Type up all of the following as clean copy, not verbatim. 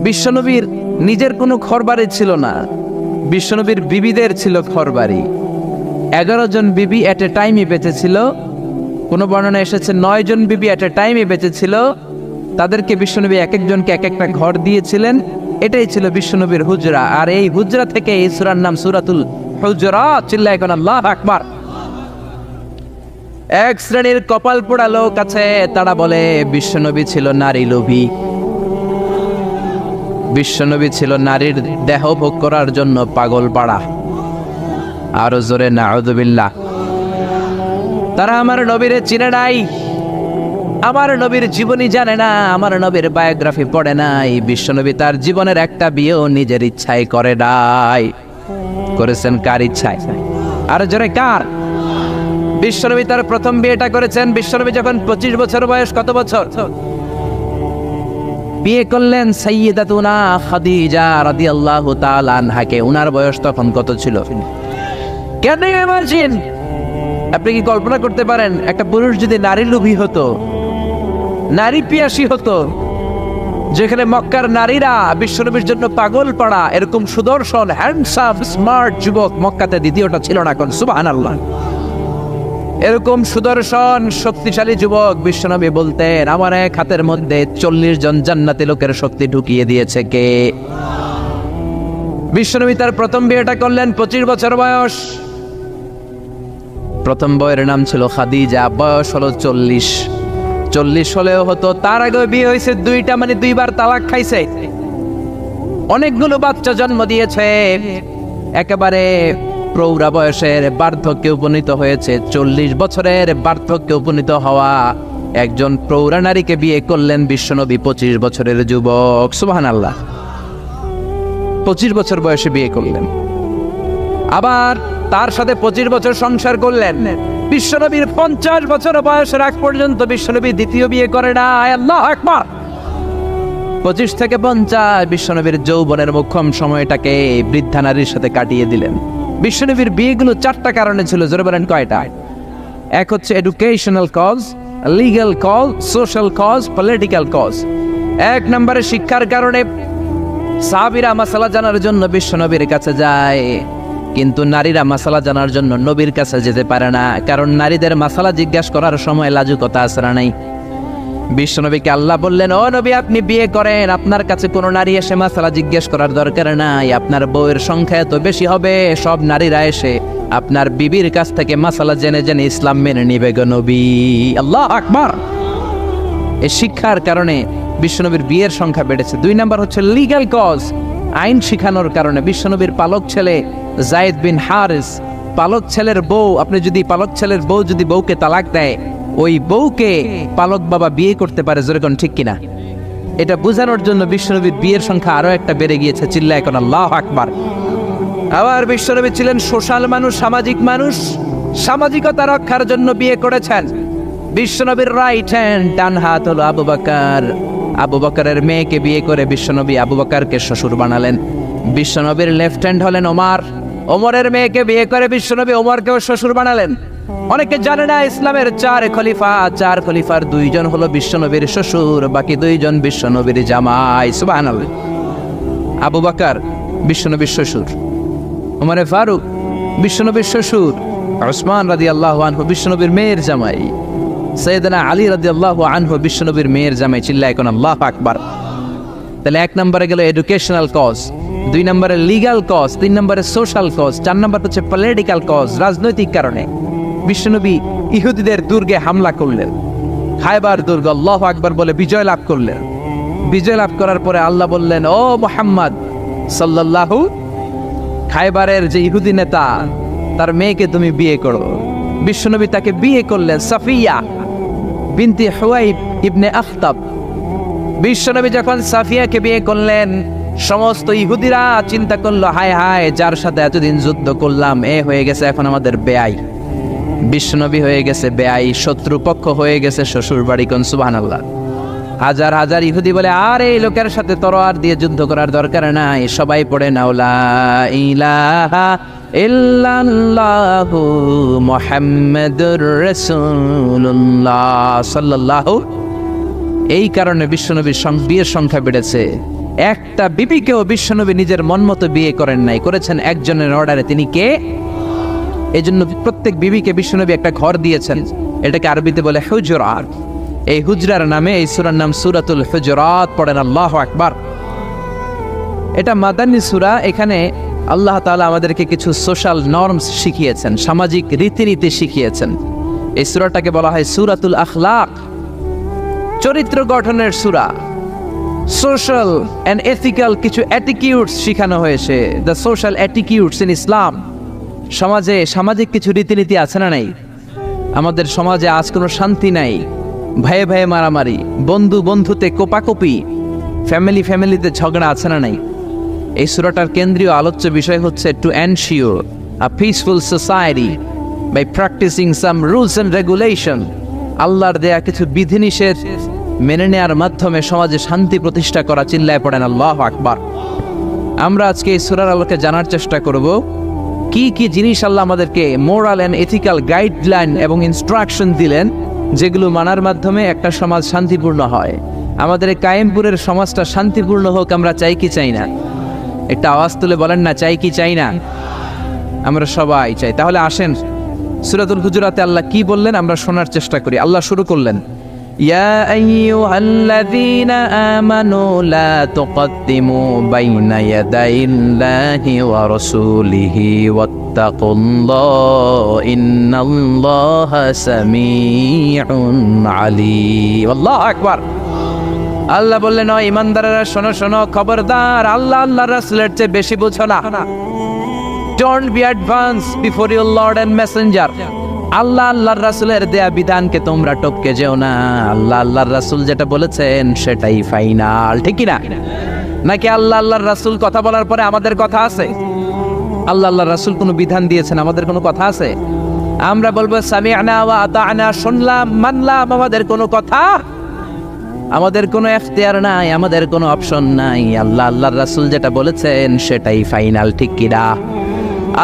বিশ্বনবীর নিজের কোনো ঘরবাড়ি ছিল না, বিশ্বনবীর বিবিদের ছিল ঘরবাড়ি। 11 জন বিবি এট এ টাইমই বেঁচে ছিল। কোনো বর্ণনা এসেছে 9 জন বিবি এট এ টাইমই বেঁচে ছিল। তাদেরকে বিশ্বনবী এক একজনকে এক একটা ঘর দিয়েছিলেন। এটাই ছিল বিশ্বনবীর হুজরা। আর এই হুজরা থেকে এই সূরার নাম সূরাতুল হুজরাত। চিল্লায় এখন আল্লাহু আকবার। এক শ্রেণীর কপাল পোড়া লোক আছে, তারা বলে বিশ্বনবী ছিল নারী লোভী, বিশ্বনবী ছিল নারীর দেহ ভোগ করার জন্য পাগল পাড়া। আরো জোরে নাউযুবিল্লাহ। তারা আমার নবীরে চিনে নাই, আমার নবীর জীবনী জানে না, আমার নবীর বায়োগ্রাফি পড়ে নাই। বিশ্বনবী তার জীবনের একটা বিয়েও নিজের ইচ্ছায় করে নাই। করেছেন কার ইচ্ছায়? আর জোরে কার? বিশ্বনবী তার প্রথম বিয়েটা করেছেন বিশ্বনবী যখন 25 বছর বয়স। কত বছর? বিয়ে করলেন সাইয়্যিদাতুনা খাদিজা রাদিয়াল্লাহু তাআলা আনহাকে। উনার বয়স তখন কত ছিল? কেন ইমাজিন, আপনি কি কল্পনা করতে পারেন একটা পুরুষ যদি নারী লোভী হতো, নারী পিয়াসী হতো, যেখানে মক্কার নারীরা বিশ্বনবীর জন্য পাগল পাড়া, এরকম সুদর্শন হ্যান্ডসাম স্মার্ট যুবক মক্কাতে দ্বিতীয়টা ছিল না। কোন সুবহানাল্লাহ। এরকম সুদর্শন শক্তিশালী যুবক বিশ্বনবী বলতেন, আমার এক হাতের মধ্যে 40 জন জান্নাতি লোকের শক্তি ঢুকিয়ে দিয়েছে কে? বিশ্বনবী তার প্রথম বিয়েটা করলেন 25 বছর বয়স। প্রথম বউয়ের নাম ছিল খাদিজা, বয়স হলো 40 হলেও হতো। তার আগে বিয়ে হয়েছে 2টা, মানে 2বার তালাক খাইছে, অনেকগুলো বাচ্চা জন্ম দিয়েছে, একেবারে প্রৌঢ়া বয়সের বার্ধক্যে উপনীত হয়েছে। 40 বছরের বার্ধক্যে উপনীত হওয়া একজন প্রৌঢ়া নারীকে বিয়ে করলেন বিশ্বনবী, 25 বছরের যুবক। সুবহানাল্লাহ। 25 বছর বয়সে বিয়ে করলেন, আবার তার সাথে 25 বছর সংসার করলেন। বিশ্বনবীর 50 বছর বয়সের আগ পর্যন্ত বিশ্বনবী দ্বিতীয় বিয়ে করে না। আল্লাহু আকবার। 25 থেকে 50 বিশ্বনবীর যৌবনের মোক্ষম সময়টাকে বৃদ্ধা নারীর সাথে কাটিয়ে দিলেন। বিশ্বনবীর বিয়েগুলো 4টা কারণে ছিল। জোরে বলেন কয়টা? এক হচ্ছে educational cause, legal cause, social cause, political cause. 1 নম্বরে শিক্ষার কারণে। সাহাবীরা মাসালা জানার জন্য বিশ্বনবীর কাছে যায়, কিন্তু নারীরা মাসালা জানার জন্য নবীর কাছে যেতে পারে না, কারণ নারীদের মাসালা জিজ্ঞাসা করার সময় লাজুকতা আসরা নাই। বিশ্বনবীকে আল্লাহ বললেন, ও নবী আপনি বিয়ে করেন, আপনার কাছে কোনো নারী এসে মাসালা জিজ্ঞেস করার দরকার নাই। আপনার বউয়ের সংখ্যা এত বেশি হবে, সব নারীরা এসে আপনার বিবির কাছ থেকে মাসালা জেনে জেনে ইসলাম মেনে নিবে গো নবী। আল্লাহু আকবার। এই শিক্ষার কারণে বিশ্বনবীর বিয়ের সংখ্যা বেড়েছে। 2 নাম্বার হচ্ছে লিগ্যাল কজ, আইন শিখানোর কারণে। বিশ্বনবীর পালক ছেলে যায়েদ বিন হারিস, পালক ছেলের বউ, আপনি যদি পালক ছেলের বউ যদি বউকে তালাক দেয়, ওই বউকে পালক বাবা বিয়ে করতে পারে। যেরকম ঠিক কিনা? এটা বোঝানোর জন্য বিশ্বনবীর বিয়ের সংখ্যা আরো একটা বেড়ে গিয়েছে। চিল্লা এখন আল্লাহু আকবার। আবার বিশ্বনবী ছিলেন সোশ্যাল মানুষ, সামাজিক মানুষ, সামাজিকতা রক্ষার জন্য বিয়ে করেছেন। বিশ্বনবীর রাইট হ্যান্ড, ডান হাত হলো আবু বকর। আবু বকরের মেয়েকে বিয়ে করে বিশ্বনবী আবু বকরকে শ্বশুর বানালেন। বিশ্বনবীর লেফট হ্যান্ড হলেন ওমর। ওমরের মেয়েকে বিয়ে করে বিশ্বনবী ওমরকেও শ্বশুর বানালেন। অনেকে জানে না ইসলামের 4 খলিফা, 4 খলিফার 2 জন হলো বিশ্বনবীর শ্বশুর, বাকি 2 জন বিশ্বনবীর জামাই। সুবহানাল্লাহ। আবু বকর বিশ্বনবীর শ্বশুর, ওমরে ফারুক বিশ্বনবীর শ্বশুর, উসমান রাদিয়াল্লাহু আনহু বিশ্বনবীর মেয়ের জামাই, সাইয়েদনা আলী রাদিয়াল্লাহু আনহু বিশ্বনবীর মেয়ের জামাই। চিল্লায় এখন আল্লাহু আকবার। তাহলে 1 নম্বরে গেল এডুকেশনাল কজ, 2 নম্বরে লিগ্যাল কজ, 3 নম্বরে সোশ্যাল কজ, 4 নম্বর হচ্ছে পলিটিক্যাল কজ, রাজনৈতিক কারণে। বিশ্বনবী ইহুদিদের দুর্গে হামলা করলেন, খায়বার দুর্গ, আল্লাহু আকবার বলে বিজয় লাভ করলেন। বিজয় লাভ করার পরে আল্লাহ বললেন, ও মুহাম্মদ সাল্লাল্লাহু, খায়বারের যে ইহুদি নেতা তার মেয়েকে তুমি বিয়ে করো। বিশ্বনবী তাকে বিয়ে করলেন, সাফিয়া বিনতে হুয়াইব ইবনে আখতাব। বিশ্বনবী যখন সাফিয়াকে বিয়ে করলেন, সমস্ত ইহুদিরা চিন্তা করলো, হায় হায়, যার সাথে এতদিন যুদ্ধ করলাম এ হয়ে গেছে এখন আমাদের বেয়াই। বিশ্বনবী হয়ে গেছে বেয়াই, শত্রুপক্ষ হয়ে গেছে শ্বশুর বাড়ি। কোন সুবহানাল্লাহ। হাজার হাজার ইহুদি বলে, আর এই লোকের সাথে তরোয়ার দিয়ে যুদ্ধ করার দরকার নাই, সবাই পড়ে নাও লা ইলাহা ইল্লাল্লাহু মুহাম্মাদুর রাসূলুল্লাহ সাল্লাল্লাহু। এই কারণে বিশ্বনবীর বিয়ের সংখ্যা বেড়েছে। একটা বিবিকেও বিশ্বনবী নিজের মন মতো বিয়ে করেন নাই, করেছেন একজনের অর্ডারে। তিনি কে? এই জন্য প্রত্যেক বিবিকে বিশ্বনবী একটা ঘর দিয়েছেন, এটাকে আরবিতে বলে হুজরাত। এই হুজরার নামে এই সূরার নাম সূরাতুল হুজরাত। পড়েন আল্লাহু আকবার। এটা মাদানী সূরা। এখানে আল্লাহ তাআলা আমাদেরকে কিছু সোশ্যাল নর্মস শিখিয়েছেন, সামাজিক রীতিনীতি শিখিয়েছেন। এই সূরাটাকে বলা হয় সূরাতুল আখলাক, চরিত্র গঠনের সূরা। সোশ্যাল এন্ড এথিক্যাল কিছু অ্যাটিটিউডস শিখানো হয়েছে, দ্য সোশ্যাল অ্যাটিটিউডস ইন ইসলাম। সমাজে সামাজিক কিছু রীতিনীতি আছে না নাই? আমাদের সমাজে আজ কোনো শান্তি নাই, ভাইয়ে ভাইয়ে মারামারি, বন্ধু বন্ধুতে কোপাকুপি, ফ্যামিলিতে ঝগড়া আছে না নাই? এই সূরাটার কেন্দ্রীয় আলোচ্য বিষয় হচ্ছে to ensure a peaceful society by practising some rules and regulation. আল্লাহর দেয়া কিছু বিধিনিষেধ মেনে নেওয়ার মাধ্যমে সমাজে শান্তি প্রতিষ্ঠা করা। চিল্লায় পড়েন আল্লাহু আকবার। আমরা আজকে এই সূরার আলোকে জানার চেষ্টা করব কি কি জিনিস আল্লাহ আমাদেরকে মোরাল এন্ড এথিক্যাল গাইডলাইন এবং ইনস্ট্রাকশন দিলেন, যেগুলো মানার মাধ্যমে একটা সমাজ শান্তিপূর্ণ হয়। আমাদের এই কায়েমপুরের সমাজটা শান্তিপূর্ণ হোক, আমরা চাই কি চাই না? একটা আওয়াজ তুলে বলেন না, চাই কি চাই না? আমরা সবাই চাই। তাহলে আসেন সূরাতুল হুজুরাতে আল্লাহ কি বললেন আমরা শোনার চেষ্টা করি। আল্লাহ শুরু করলেন, ইয়া আইয়ুহাল্লাযীনা আমানু লা তুকদ্দিমু বাইনা ইয়াদাইল্লাহি ওয়া রাসূলিহি ওয়াত্তাকুল্লাহ ইন্নাল্লাহা সামিউন আলীম। আল্লাহু আকবার। আল্লাহ বললেন, ও ইমানদারেরা শোনো শোনো, খবরদার আল্লাহ আল্লাহর রাসূলের চেয়ে বেশি বুঝো না। Don't be advanced before your Lord and Messenger. আল্লাহ আল্লাহর রাসূলের দেয়া বিধানকে তোমরা টপকে যেও না। আল্লাহ আল্লাহর রাসূল যেটা বলেছেন সেটাই ফাইনাল, ঠিক কি না? নাকি আল্লাহ আল্লাহর রাসূল কথা বলার পরে আমাদের কথা আছে? আল্লাহ আল্লাহর রাসূল কোনো বিধান দিয়েছেন, আমাদের কোনো কথা আছে? আমরা বলবো সামি'না ওয়া আতা'না, শুনলাম মানলাম, আমাদের কোনো কথা, আমাদের কোনো এখতিয়ার নাই, আমাদের কোনো অপশন নাই। আল্লাহ আল্লাহর রাসূল যেটা বলেছেন সেটাই ফাইনাল, ঠিক কি না?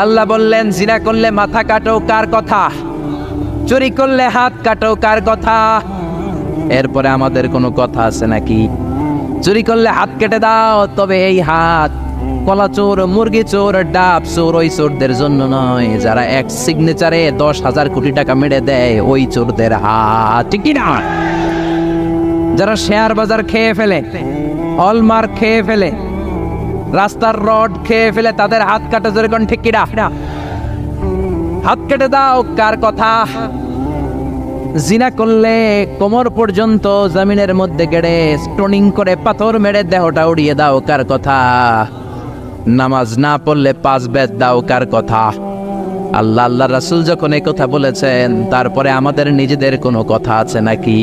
আল্লাহ বললেন, জিনা করলে মাথা কাটো, কার কথা? চুরি করলে হাত কাটো, কার কথা? এরপরে আমাদের কোনো কথা আছে নাকি? চুরি করলে হাত কেটে দাও, তবে এই হাত কলা চোর, মুরগি চোর, ডাব চোর ওই চোরদের জন্য নয়, যারা এক সিগনেচারে 10,000 কোটি টাকা মেরে দেয় ওই চোরদের হাত, ঠিক কি না? যারা শেয়ার বাজার খেয়ে ফেলে, হলমার্ক খেয়ে ফেলে, রাস্তার রড খেয়ে ফেলে, তাদের হাত কাটা, জোরে কোন ঠিক কি না? হাত কেটে দাও, কার কথা? জিনা করলে কোমর পর্যন্ত জমিনের মধ্যে গেড়ে স্টোনিং করে পাথর মেরে দেহটা উড়িয়ে দাও, কার কথা? নামাজ না পড়লে 5 বেত দাও, কার কথা? আল্লাহ আল্লাহ রাসূল যখন এই কথা বলেছেন, তারপরে আমাদের নিজেদের কোনো কথা আছে নাকি?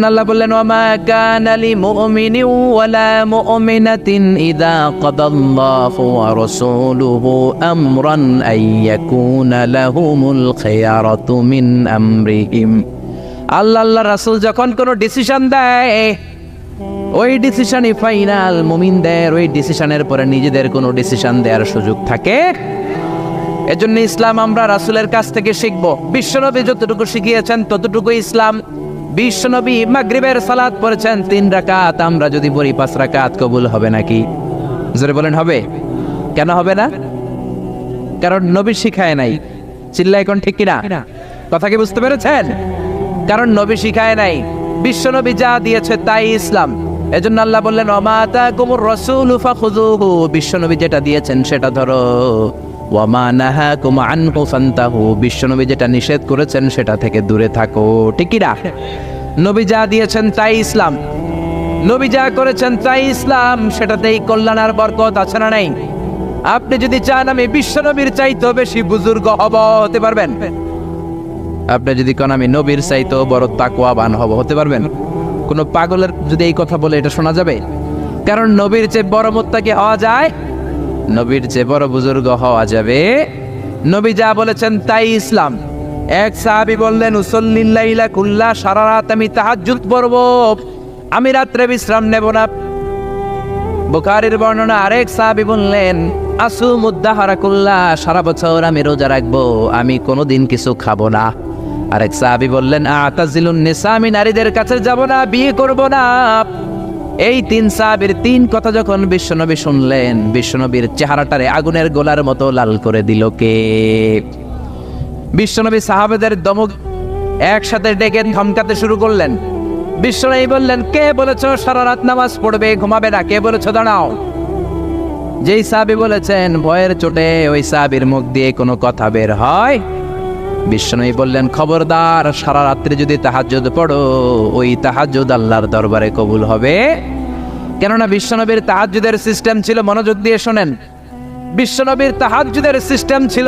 আল্লাহ বললেন, ওয়ামা কানা লিমুমিনিন ওয়ালা মুমিনাতিন ইযা কাদাল্লাহু ওয়া রাসূলুহু আমরান আইয়াকুনা লাহুমুল খিয়ারাতু মিন আমরিহিম। আল্লাহ আল্লাহ রাসূল যখন কোনো ডিসিশন দেয়, ওই ডিসিশনই ফাইনাল। মুমিনদের ওই ডিসিশনের পরে নিজেদের কোনো ডিসিশন দেওয়ার সুযোগ থাকে? এজন্য ইসলাম আমরা রাসূলের কাছ থেকে শিখবো। বিশ্বনবী যতটুকু শিখিয়েছেন ততটুকু ইসলাম। বিশ্বনবী মাগরিবের সালাত পড়েছেন 3 রাকাত, আমরা যদি পড়ি 5 রাকাত, কবুল হবে নাকি? জোরে বলেন, হবে? কেন হবে না? কারণ নবী শিখায় নাই। চিল্লা এখন ঠিক কিনা? কথা কি বুঝতে পেরেছেন? কারণ নবী শিখায় নাই, বিশ্বনবী যা দিয়েছে তাই ইসলাম। এজন্য আল্লাহ বললেন, ওমা আতাকুমুর রাসূলু ফাখুযুহু, বিশ্বনবী যেটা দিয়েছেন সেটা ধরো। ওয়ামা নাহাকুম আনহু ফান্তাহু, বিশ্বনবী যেটা নিষেধ করেছেন সেটা থেকে দূরে থাকো, ঠিক কি না? নবী যা দিয়েছেন তাই ইসলাম, নবী যা করেছেন তাই ইসলাম, সেটাতেই কল্যাণ আর বরকত আছে না নাই? আপনি যদি চান আমি বিশ্বনবীর চাইতেও বেশি বুজুর্গ হব, হতে পারবেন? আপনি যদি কোন আমি নবীর চাইতেও বড় তাকওয়াবান হব, হতে পারবেন? কোন পাগলের যদি এই কথা বলে এটা শোনা যাবে? কারণ নবীর চেয়ে বড় মুত্তাকি হওয়া যায়, নবীর চেয়ে বড় বুজুর্গ হওয়া যাবে। নবী যা বলেছেন তাই ইসলাম। এক সাহাবী বললেন, উসাল্লিল লাইলা কুল্লা, সারা রাত আমি তাহাজ্জুদ পড়ব, আমি রাত্রে বিশ্রাম নেব না। বুখারীর বর্ণনা। আরেক সাহাবী বললেন, আসুমুদ দাহরা কুল্লা, সারা বছর আমি রোজা রাখবো, আমি কোনোদিন কিছু খাবো না। আরেক সাহাবী বললেন, আতাজিলুন নিসা, আমি নারীদের কাছে যাব না, বিয়ে করব না। এই 3 সাহাবীর 3 কথা যখন বিশ্বনবী শুনলেন, বিশ্বনবীর চেহারাটারে আগুনের গোলার মতো লাল করে দিল কে? বিশ্বনবী সাহাবাদের দমক একসাথে ডেকে ধমকাতে শুরু করলেন। বিশ্বনবী বললেন, কে বলেছো সারা রাত নামাজ পড়বে, ঘুমাবে না? কে বলেছো দাঁড়াও? যেই সাহাবী বলেছেন, ভয়ের চোটে ওই সাহাবীর মুখ দিয়ে কোনো কথা বের হয়। বিশ্বনবী বললেন, খবরদার, সারা রাত্রি যদি তাহাজ্জুদ পড়ো, ওই তাহাজ্জুদ আল্লাহর দরবারে কবুল হবে। কেননা বিশ্বনবীর তাহাজ্জুদের সিস্টেম ছিল, মনোযোগ দিয়ে শোনেন, বিশ্বনবীর তাহাজ্জুদের সিস্টেম ছিল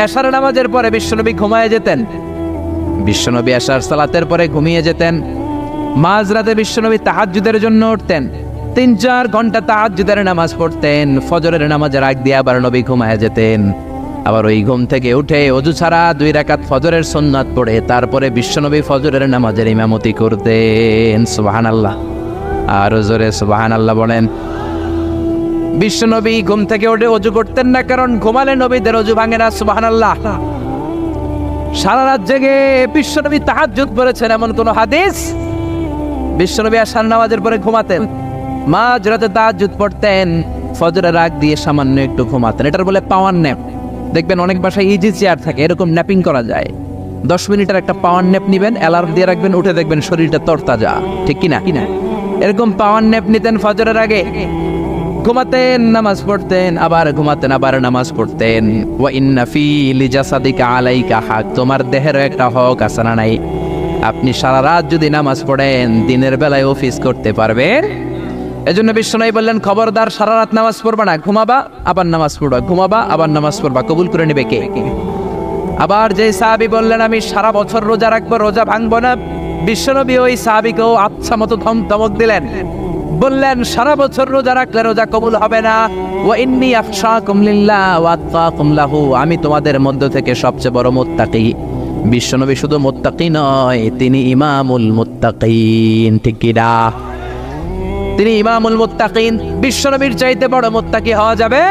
এশার নামাজের পরে বিশ্বনবী ঘুমায় যেতেন। বিশ্বনবী এশার সালাতের পরে ঘুমিয়ে যেতেন। মাঝরাতে বিশ্বনবী তাহাজ্জুদের জন্য উঠতেন, 3-4 ঘন্টা তাহাজ্জুদের নামাজ পড়তেন। ফজরের নামাজের আগ দিয়ে আবার নবী ঘুমায় যেতেন। আবার ওই ঘুম থেকে উঠে ওযু ছাড়া 2 রাকাত ফজরের সুন্নাত পড়ে তারপরে বিশ্বনবী ফজরের নামাজের ইমামতি করতেন। সুবহানাল্লাহ, আর জোরে সুবহানাল্লাহ বলেন। বিশ্বনবী ঘুম থেকে উঠে ওযু করতেন না, কারণ ঘুমালে নবীদের ওযু ভাঙে না। সুবহানাল্লাহ। সারা রাত জেগে বিশ্বনবী তাহাজ্জুদ পড়েছেন এমন কোন হাদিস? বিশ্বনবী আশার নামাজের পরে ঘুমাতেন, মাঝরাতে তাহাজ্জুদ পড়তেন, ফজরের আগ দিয়ে সামান্য একটু ঘুমাতেন। এটার বলে পাওয়ার ন্যাপ। দেখবেন অনেক বাসায় ইজি চেয়ার থাকে, এরকম ন্যাপিং করা যায়। 10 মিনিটের একটা পাওয়ার ন্যাপ নিবেন, অ্যালার্ম দিয়ে রাখবেন, উঠে দেখবেন শরীরটা তরতাজা। ঠিক কিনা? এরকম পাওয়ার ন্যাপ নিতেন ফজরের আগে, ঘুমাতেন, নামাজ পড়তেন, আবার ঘুমাতেন, আবার নামাজ পড়তেন। ওয়া ইন্না ফি লিজাসাদিকা আলাইকা হাক, তোমার দেহের একটা হক আছে না নাই? আপনি সারা রাত যদি নামাজ পড়েন, দিনের বেলায় অফিস করতে পারবেন। এজন্য বিশ্বনবী বললেন, খবরদার, সারা রাত নামাজ পড়বা না, ঘুমাবা আবার নামাজ পড়বা, ঘুমাবা আবার নামাজ পড়বা, কবুল করে নেবে কে? আবার যে সাহাবী বললেন, আমি সারা বছর রোজা রাখবো, রোজা ভাঙবো না, বিশ্বনবী ওই সাহাবীকেও আচ্ছা মতো ধমক দিলেন, বললেন, সারা বছর রোজা রাখলে রোজা কবুল হবে না। ওয়া ইন্নী আখশাকুম লিল্লাহ ওয়া আতকাকুম লাহু, আমি তোমাদের মধ্য থেকে সবচেয়ে বড় মুত্তাকি। বিশ্বনবী শুধু মুত্তাকি নয়, তিনি ইমামুল মুত্তাকিন। ঠিক কি না? তিনি ইমামুল মুত্তাকিন। বিশ্বনবীর চাইতে বড় মুত্তাকি হওয়া যাবে?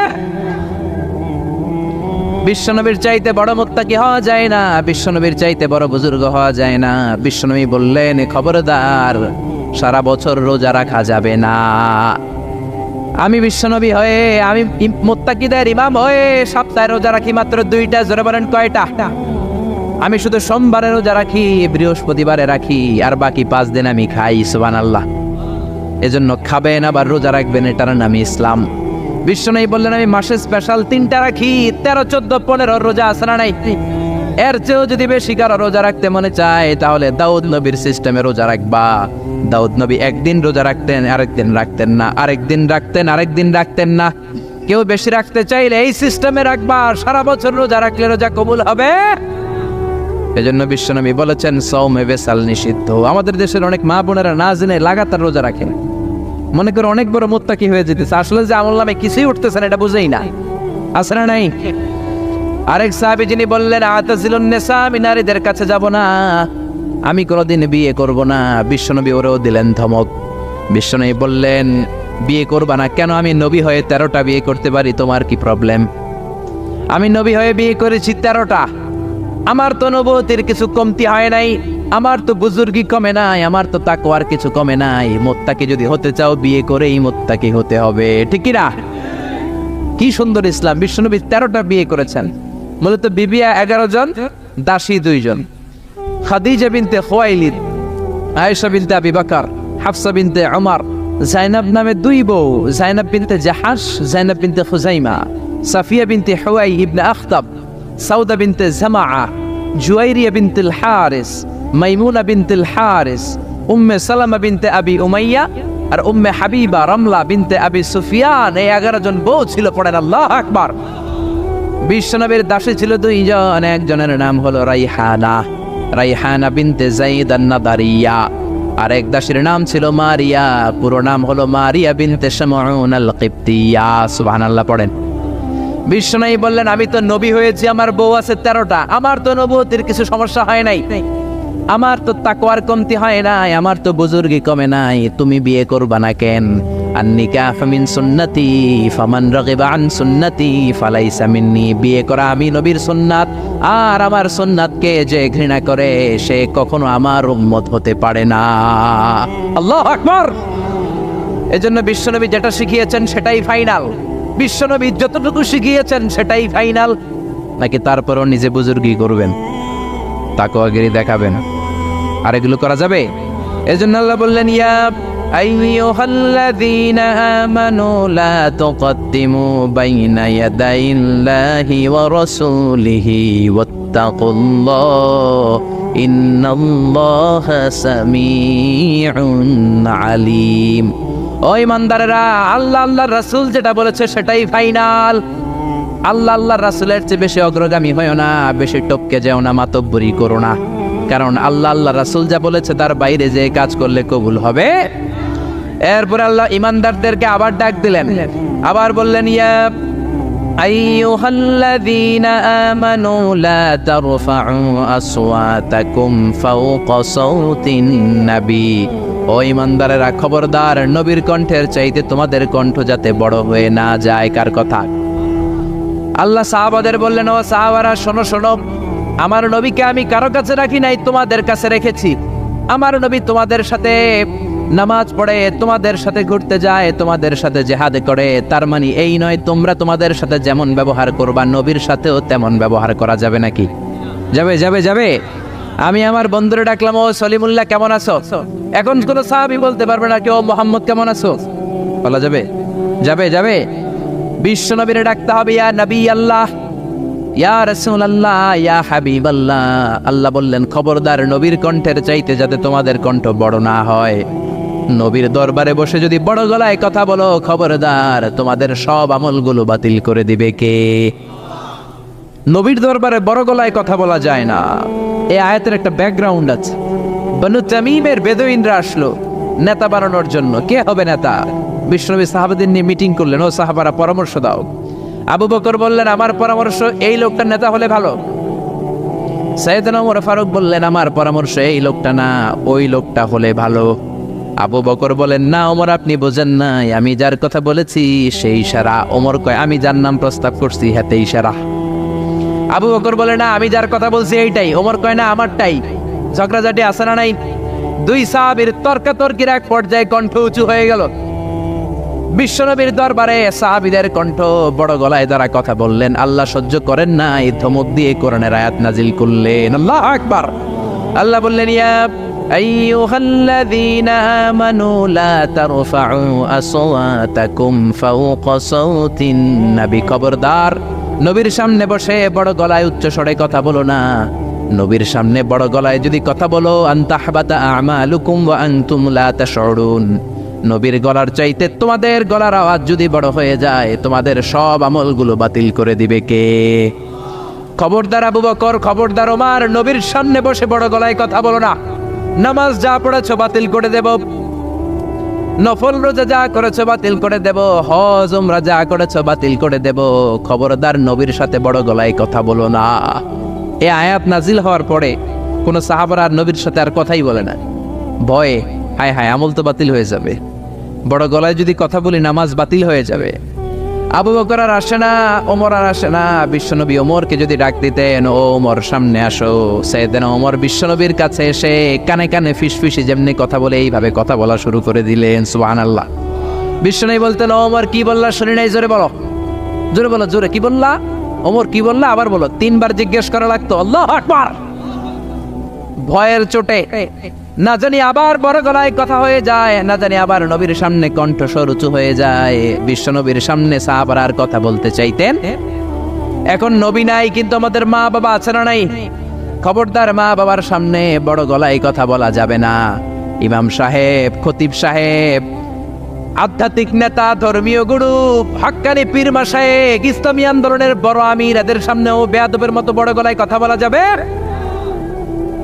বিশ্বনবীর চাইতে বড় মুত্তাকি হওয়া যায় না, বিশ্বনবীর চাইতে বড় বুজুর্গ হওয়া যায় না। বিশ্বনবী বললেন, খবরদার, সারা বছর রোজা রাখা যাবে না। আমি বিশ্বনবী হয়ে, আমি মুত্তাকিদের ইমাম হয়ে সপ্তাহে রোজা রাখি মাত্র 2টা। জোরে বলেন, কয়টা? আমি শুধু সোমবারে রোজা রাখি, বৃহস্পতিবারে রাখি, আর বাকি 5 দিন আমি খাই। সুবহানাল্লাহ। এজন্য খাবেন আবার রোজা রাখবেন, এটার নামই ইসলাম। বিশ্বনবী বললেন, আমি মাসে স্পেশাল 3টা রাখি, 13, 14, 15 রোজা আছে না নাই? এর চেয়েও যদি বেশি কারো রোজা রাখতে মনে চায়, তাহলে দাউদ নবীর সিস্টেমে রোজা রাখবা। দাউদ নবী একদিন রোজা রাখতেন, আরেকদিন রাখতেন না, আরেকদিন রাখতেন, আরেকদিন রাখতেন না। কেউ বেশি রাখতে চাইলে এই সিস্টেমে রাখবা, সারা বছর রোজা রাখলে রোজা কবুল হবে। এজন্য বিশ্বনবী বলেছেন, সওমে বেসাল নিষিদ্ধ। আমাদের দেশের অনেক মা বোনেরা না জেনে লাগাতার রোজা রাখেন, মনে করে অনেক বড় মুত্তাকি হয়ে যেতেছে, আসলে যে আমল নামে কিছুই উঠতেছে না, এটা বুঝেই না। আছে না নাই? আরেক সাহাবী যিনি বললেন, আতাজিলুন নিসা, আমি নারীদের কাছে যাব না, আমি কোনোদিন বিয়ে করব না। বিশ্বনবী ওরেও দিলেন ধমক। বিশ্বনবী বললেন, বিয়ে করবা না কেন? আমি নবী হয়ে 13টা বিয়ে করতে পারি, তোমার কি প্রবলেম? আমি নবী হয়ে বিয়ে করেছি 13টা, আমার তো নবুয়তের কিছু কমতি হয় নাই, আমার তো বুজুর্গি কমে নাই, আমার তো তাকওয়ার কিছু কমে নাই। মুত্তাকি যদি হতে চাও, বিয়ে করেই মুত্তাকি হতে হবে। ঠিক কি না? কি সুন্দর ইসলাম! বিশ্বনবী 13টা বিয়ে করেছেন। মূলত বিবিয়া 11 জন, দাসী 2 জন। খাদিজা বিনতে খুয়াইলিদ, আয়েশা বিনতে আবি বকর, হাফসা বিনতে উমর, জাইনাব নামে 2 বউ, জাইনাব বিনতে জাহাশ, জাইনাব বিনতে খুজাইমা, সাফিয়া বিনতে হুয়াই ইবনে আখতাব, সাউদা বিনতে জামাআ, জুয়াইরিয়া বিনতুল হারিস, মাইমুনা বিনতুল হারিস, উম্মে সালামা বিনতে আবি উমাইয়া, আর উম্মে হাবিবা রামলা বিনতে আবি সুফিয়ান। এই 11 জন বউ ছিল। পড়েন আল্লাহু আকবার। বিশ্বনবীর দাসী ছিল 2 জন, একজনের নাম হলো রাইহানা, রাইহানা বিনতে যায়েদ আন-নাদারিয়া, আর এক দাসীর নাম ছিল মারিয়া, পুরো নাম হলো মারিয়া বিনতে শামউন আল-কিবতিয়া। সুবহানাল্লাহ পড়েন। বিশ্বনবী বললেন, আমি তো নবী হয়েছি, আমার বউ আছে 13টা, আমার তো নবুয়তের কিছু সমস্যা হয় নাই, আমার তো তাকওয়ার কমতি হয় নাই, আমার তো বুজুর্গি কমে নাই, তুমি বিয়ে করবা না কেন? আন-নিকাহ মিন সুন্নতি ফামান রাগিবা আন সুন্নতি ফালাইসা মিন্নি। বিয়ে করা আমি নবীর সুন্নাত, আর আমার সুন্নাতকে যে ঘৃণা করে সে কখনো আমার উম্মত হতে পারে না। আল্লাহু আকবার। এজন্য বিশ্বনবী যেটা শিখিয়েছেন সেটাই ফাইনাল, বিশ্বনবী যতটুকু শিখিয়েছেন সেটাই ফাইনাল, নাকি তারপরও নিজে বুজুর্গি করবেন, তাকওয়াগিরি দেখাবেন? আর এগুলো করা যাবে? এজন্য আল্লাহ বললেন, ইয়া আইয়ুহাল্লাযীনা আমানু লা তুকদ্দিমু বাইনা ইয়াদাইল্লাহি ওয়া রাসূলিহি ওয়াত্তাকুল্লাহ ইন্নাল্লাহা সামিউন আলীম। ও ইমানদারেরা, আল্লাহ আল্লাহর রাসূল যেটা বলেছে সেটাই ফাইনাল। আল্লাহ আল্লাহর রাসূলের চেয়ে বেশি অগ্রগামী হয়ো না, বেশি টপকে যেও না, মাতব্বরি করো না। কারণ আল্লাহ আল্লাহ রাসূল যা বলেছে তার বাইরে যে কাজ করলে কবুল হবে। এরপর আল্লাহ ইমানদারদেরকে আবার ডাক দিলেন, আবার বললেন, ইয়া আইয়ুহাল্লাযীনা আমানু লা তারফাউ আসওয়াতাকুম ফাওকা সাওতিন নবী। ও ইমানদারেরা, খবরদার, নবীর কণ্ঠের চাইতে তোমাদের কণ্ঠ যাতে বড় হয়ে না যায়। কার কথা? আল্লাহ সাহাবাদের বললেন, ও সাহাবারা, শোনো শোনো, আমার নবীকে আমি কারো কাছে রাখি নাই, তোমাদের কাছে রেখেছি। আমার নবী তোমাদের সাথে নামাজ পড়ে, তোমাদের সাথে ঘুরতে যায়, তোমাদের সাথে জিহাদ করে। তার মানে এই নয় তোমরা তোমাদের সাথে যেমন ব্যবহার করবা নবীর সাথেও তেমন ব্যবহার করা যাবে নাকি? যাবে যাবে যাবে। আমি আমার বন্ধুরে ডাকলাম, ও সলিমুল্লাহ কেমন আছো? এখন কোন সাহাবী বলতে পারবে না, কেউ মোহাম্মদ কেমন আছো বলা যাবে? যাবে যাবে। বিশ্ব নবীরে ডাকতে হবে, ইয়া নবী আল্লাহ, ইয়া রাসূলুল্লাহ, ইয়া হাবিবাল্লাহ। আল্লাহ বললেন, খবরদার, নবীর কণ্ঠের চাইতে যাতে তোমাদের কণ্ঠ বড় না হয়। নবীর দরবারে বসে যদি বড় গলায় কথা বলো, খবরদার, তোমাদের সব আমলগুলো বাতিল করে দিবে কে? নবীর দরবারে বড় গলায় কথা বলা যায় না। এই আয়াতের একটা ব্যাকগ্রাউন্ড আছে। বনু তামিমের বেদুইনরা আসলো নেতা বানানোর জন্য। কে হবে নেতা? বিশ্বনবী সাহাবাদের নিয়ে মিটিং করলেন, ও সাহাবারা পরামর্শ দাও। আবু বকর বললেন, আমার পরামর্শ এই লোকটা নেতা হলে ভালো। সাইয়েদনা ওমর ফারুক বললেন, আমার পরামর্শ এই লোকটা না, ওই লোকটা হলে ভালো। আবু বকর বলেন, না ওমর, আপনি বোঝেন নাই, আমি যার কথা বলেছি সেই ইশারা। ওমর কয়, আমি যার নাম প্রস্তাব করছি হাতে ইশারা। আবু বকর বলে, না আমি যার কথা বলছি এইটাই। ওমর কয়, না আমারটাই। ঝগড়াঝাটি আছে না নাই? দুই সাহাবীর তর্কাতর্কির এক পর্যায়ে কণ্ঠ উঁচু হয়ে গেল। বিশ্বনবীর দরবারে সাহাবীদের কণ্ঠ বড় গলায় দ্বারা কথা বললেন। আল্লাহ সহ্য করেন না, এই ধমক দিয়ে কোরআনের আয়াত নাজিল করলেন। আল্লাহু আকবার। আল্লাহ বললেন, ইয়া আইয়ুহাল্লাযীনা আমানু লা তারফাউ আসওয়াতাকুম ফাওকা সাওতিন নবী। খবরদার, নবীর সামনে বসে বড় গলায় উচ্চ স্বরে কথা বলো না। নবীর সামনে বড় গলায় যদি কথা বলো, আনতাহবাতা আমালুকুম ওয়া আনতুম লা তাশউরুন। নবীর গলার চাইতে তোমাদের গলার আওয়াজ যদি বড় হয়ে যায়, তোমাদের সব আমলগুলো বাতিল করে দিবে কে? খবরদার আবু বকর, খবরদার ওমর, নবীর সামনে বসে বড় গলায় কথা বলো না। নামাজ যা পড়েছো বাতিল করে দেব, নফল রোজা যা করেছো বাতিল করে দেব, হজ উমরা যা করেছো বাতিল করে দেব। খবরদার, নবীর সাথে বড় গলায় কথা বলো না। এই আয়াত নাজিল হওয়ার পরে কোন সাহাবারা আর নবীর সাথে আর কথাই বলে না। ভয়ে, হায় হায়, আমল তো বাতিল হয়ে যাবে, বড় গলায় যদি কথা বলি নামাজ বাতিল হয়ে যাবে। আবু বকর আর আসে না, ওমর আর আসে না। বিশ্বনবী ওমরকে যদি ডাক দিতেন, ও ওমর সামনে আসো, সাইয়েদনা ওমর বিশ্বনবীর কাছে এসে কানে কানে ফিসফিসি যেমনি কথা বলে এইভাবে কথা বলা শুরু করে দিলেন। সুবহানাল্লাহ। বিশ্বনবী বলতেন, ও ওমর কি বললা শুনি নাই, জোরে বলো, জোরে বলো, জোরে। কি বললা ওমর, কি বললা আবার বলো। তিনবার জিজ্ঞেস করা লাগতো। আল্লাহু আকবার। ভয়ের চোটে না জানি আবার বড় গলায় কথা হয়ে যায়, না জানি আবার নবীর সামনে কণ্ঠস্বর উঁচু হয়ে যায়। বিশ্ব নবীর সামনে সাহাবারা আর কথা বলতে চাইতেন। এখন নবী নাই, কিন্তু আমাদের মা বাবা আছে না নাই? খবরদার, মা বাবার সামনে বড় গলায় কথা বলা যাবে না। ইমাম সাহেব, খতিব সাহেব, আধ্যাত্মিক নেতা, ধর্মীয় গুরু, হাক্কানি পীর মাশায়েখ, ইসলামী আন্দোলনের বড় আমির, এদের সামনেও বেয়াদবের মতো বড় গলায় কথা বলা যাবে?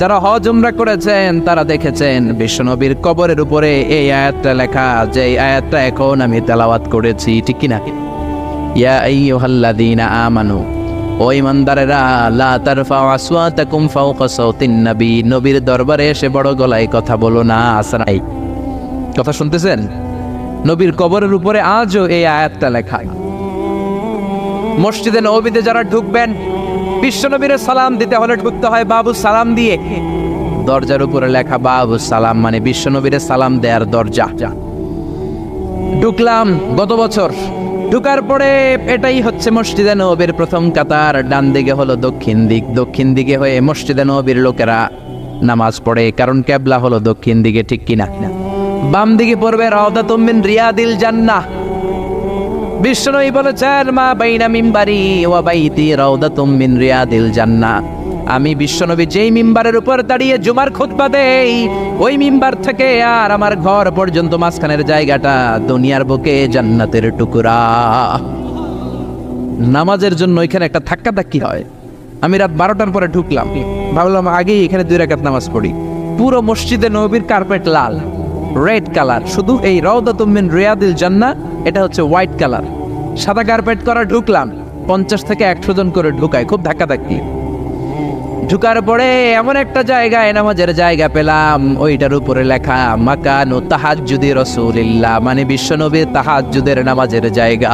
যারা হজ উমরা করেছেন তারা দেখেছেন বিশ্বনবীর কবরের উপরে এই আয়াতটা লেখা, যে আয়াতটা এখন আমি তেলাওয়াত করেছি, ঠিক কিনা? ইয়া আইয়ুহাল্লাযীনা আমানু, ও ঈমানদারেরা, লা তারফাউ আসওয়াতাকুম ফাওকা সাওতিন নবী। নবীর দরবারে এসে বড় গলায় কথা বলো না। আসরাই কথা শুনতেছেন? নবীর কবরের উপরে আজও এই আয়াতটা লেখা। মসজিদে নববীতে যারা ঢুকবেন, বিশ্বনবীর সালাম দিতে হলে ঢুকতে হয় বাবু সালাম দিয়ে। দরজার উপরে লেখা বাবু সালাম, মানে বিশ্বনবীর সালাম দেয়ার দরজা। ঢুকলাম গত বছর। ঢুকার পরে এটাই হচ্ছে মসজিদে নববীর প্রথম কাতার। ডান দিকে হলো দক্ষিণ দিক, দক্ষিণ দিকে হয়ে মসজিদে নববীর লোকেরা নামাজ পড়ে, কারণ কেবলা হলো দক্ষিণ দিকে, ঠিক কিনা? বাম দিকে পড়বে রাউদাতুম মিন রিয়াদিল জান্নাহ। বিশ্বনবী বলেছেন, মা বাইনা মিম্বারি ওয়া বাইতি রাউদাতুম মিন রিয়াদিল জান্নাহ। আমি বিশ্বনবী যেই মিম্বারের উপর দাঁড়িয়ে জুমার খুতবা দেই, ওই মিম্বার থেকে আর আমার ঘর পর্যন্ত মাঝখানের জায়গাটা দুনিয়ার বুকে জান্নাতের টুকরা। নামাজের জন্য এখানে একটা ধাক্কাধাক্কি হয়। আমি রাত 12টার পরে ঢুকলাম, ভাবলাম আগেই এখানে 2 রাকাত নামাজ পড়ি। পুরো মসজিদে নববীর কার্পেট লাল, রেড কালার, শুধু এই রাউদাতুম মিন রিয়াদিল জান্নাহ এটা হচ্ছে হোয়াইট কালার, সাদা কার্পেট করা। ঢুকলাম, 50 থেকে 100 জন করে ঢুকায়, খুব ধাক্কাধাক্কি। ঢুকার পরে এমন একটা জায়গায় নামাজের জায়গা পেলাম, ওইটার উপরে লেখা মাকানু তাহাজ্জুদি রাসূলিল্লাহ, মানে বিশ্বনবীর তাহাজ্জুদের নামাজের জায়গা।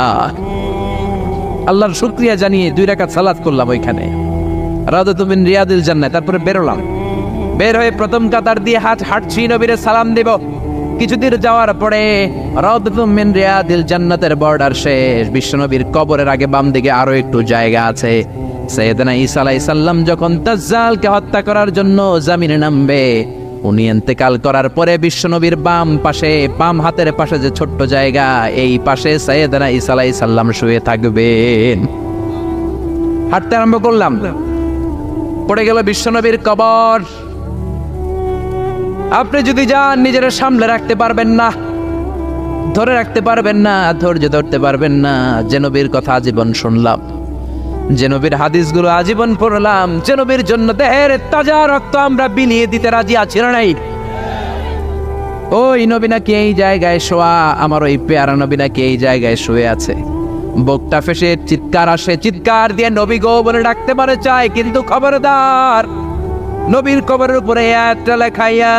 আল্লাহর শুকরিয়া জানিয়ে 2 রাকাত সালাত করলাম ওইখানে, রাউদাতুম মিন রিয়াদিল জান্নাহ। তারপরে বেরোলাম, বের হয়ে প্রথম কাতার দিয়ে হাঁটছি, নবীরে সালাম দেব। কিছুদিন যাওয়ার পরে রাউদাতুম মিন রিয়াদিল জান্নাতের বর্ডার শেষ। বিশ্বনবীর কবরের আগে বাম দিকে আরো একটু জায়গা আছে। সাইয়েদনা ঈসা আলাইহিস সালাম যখন দাজ্জালকে হত্যা করার জন্য জমিনে নামবে, উনি ইন্তেকাল করার পরে বিশ্বনবীর বাম পাশে, বাম হাতের পাশে যে ছোট্ট জায়গা, এই পাশে সাইয়েদনা ঈসা আলাইহিস সালাম শুয়ে থাকবেন। হাঁটতে আরম্ভ করলাম, পড়ে গেল বিশ্বনবীর কবর। আপনি যদি যান, নিজের সামলে রাখতে পারবেন না, ধরে রাখতে পারবেন না, ধৈর্য ধরতে পারবেন না। যে নবীর কথা আজীবন শুনলাম, যে নবীর হাদিসগুলো আজীবন পড়লাম, যে নবীর জন্য দেহের তাজা রক্ত আমরা বিলিয়ে দিতে রাজি আছি না নাই, ওই নবী নাকি এই জায়গায় শোয়া, আমার ওই পেয়ারা নবী নাকি এই জায়গায় শুয়ে আছে। বুকটা ফেসে চিৎকার আসে, চিৎকার দিয়ে নবী গো বলে ডাকতে পারে চায়, কিন্তু খবরদার, নবীর কবরের উপরে একটা লেখাইয়া,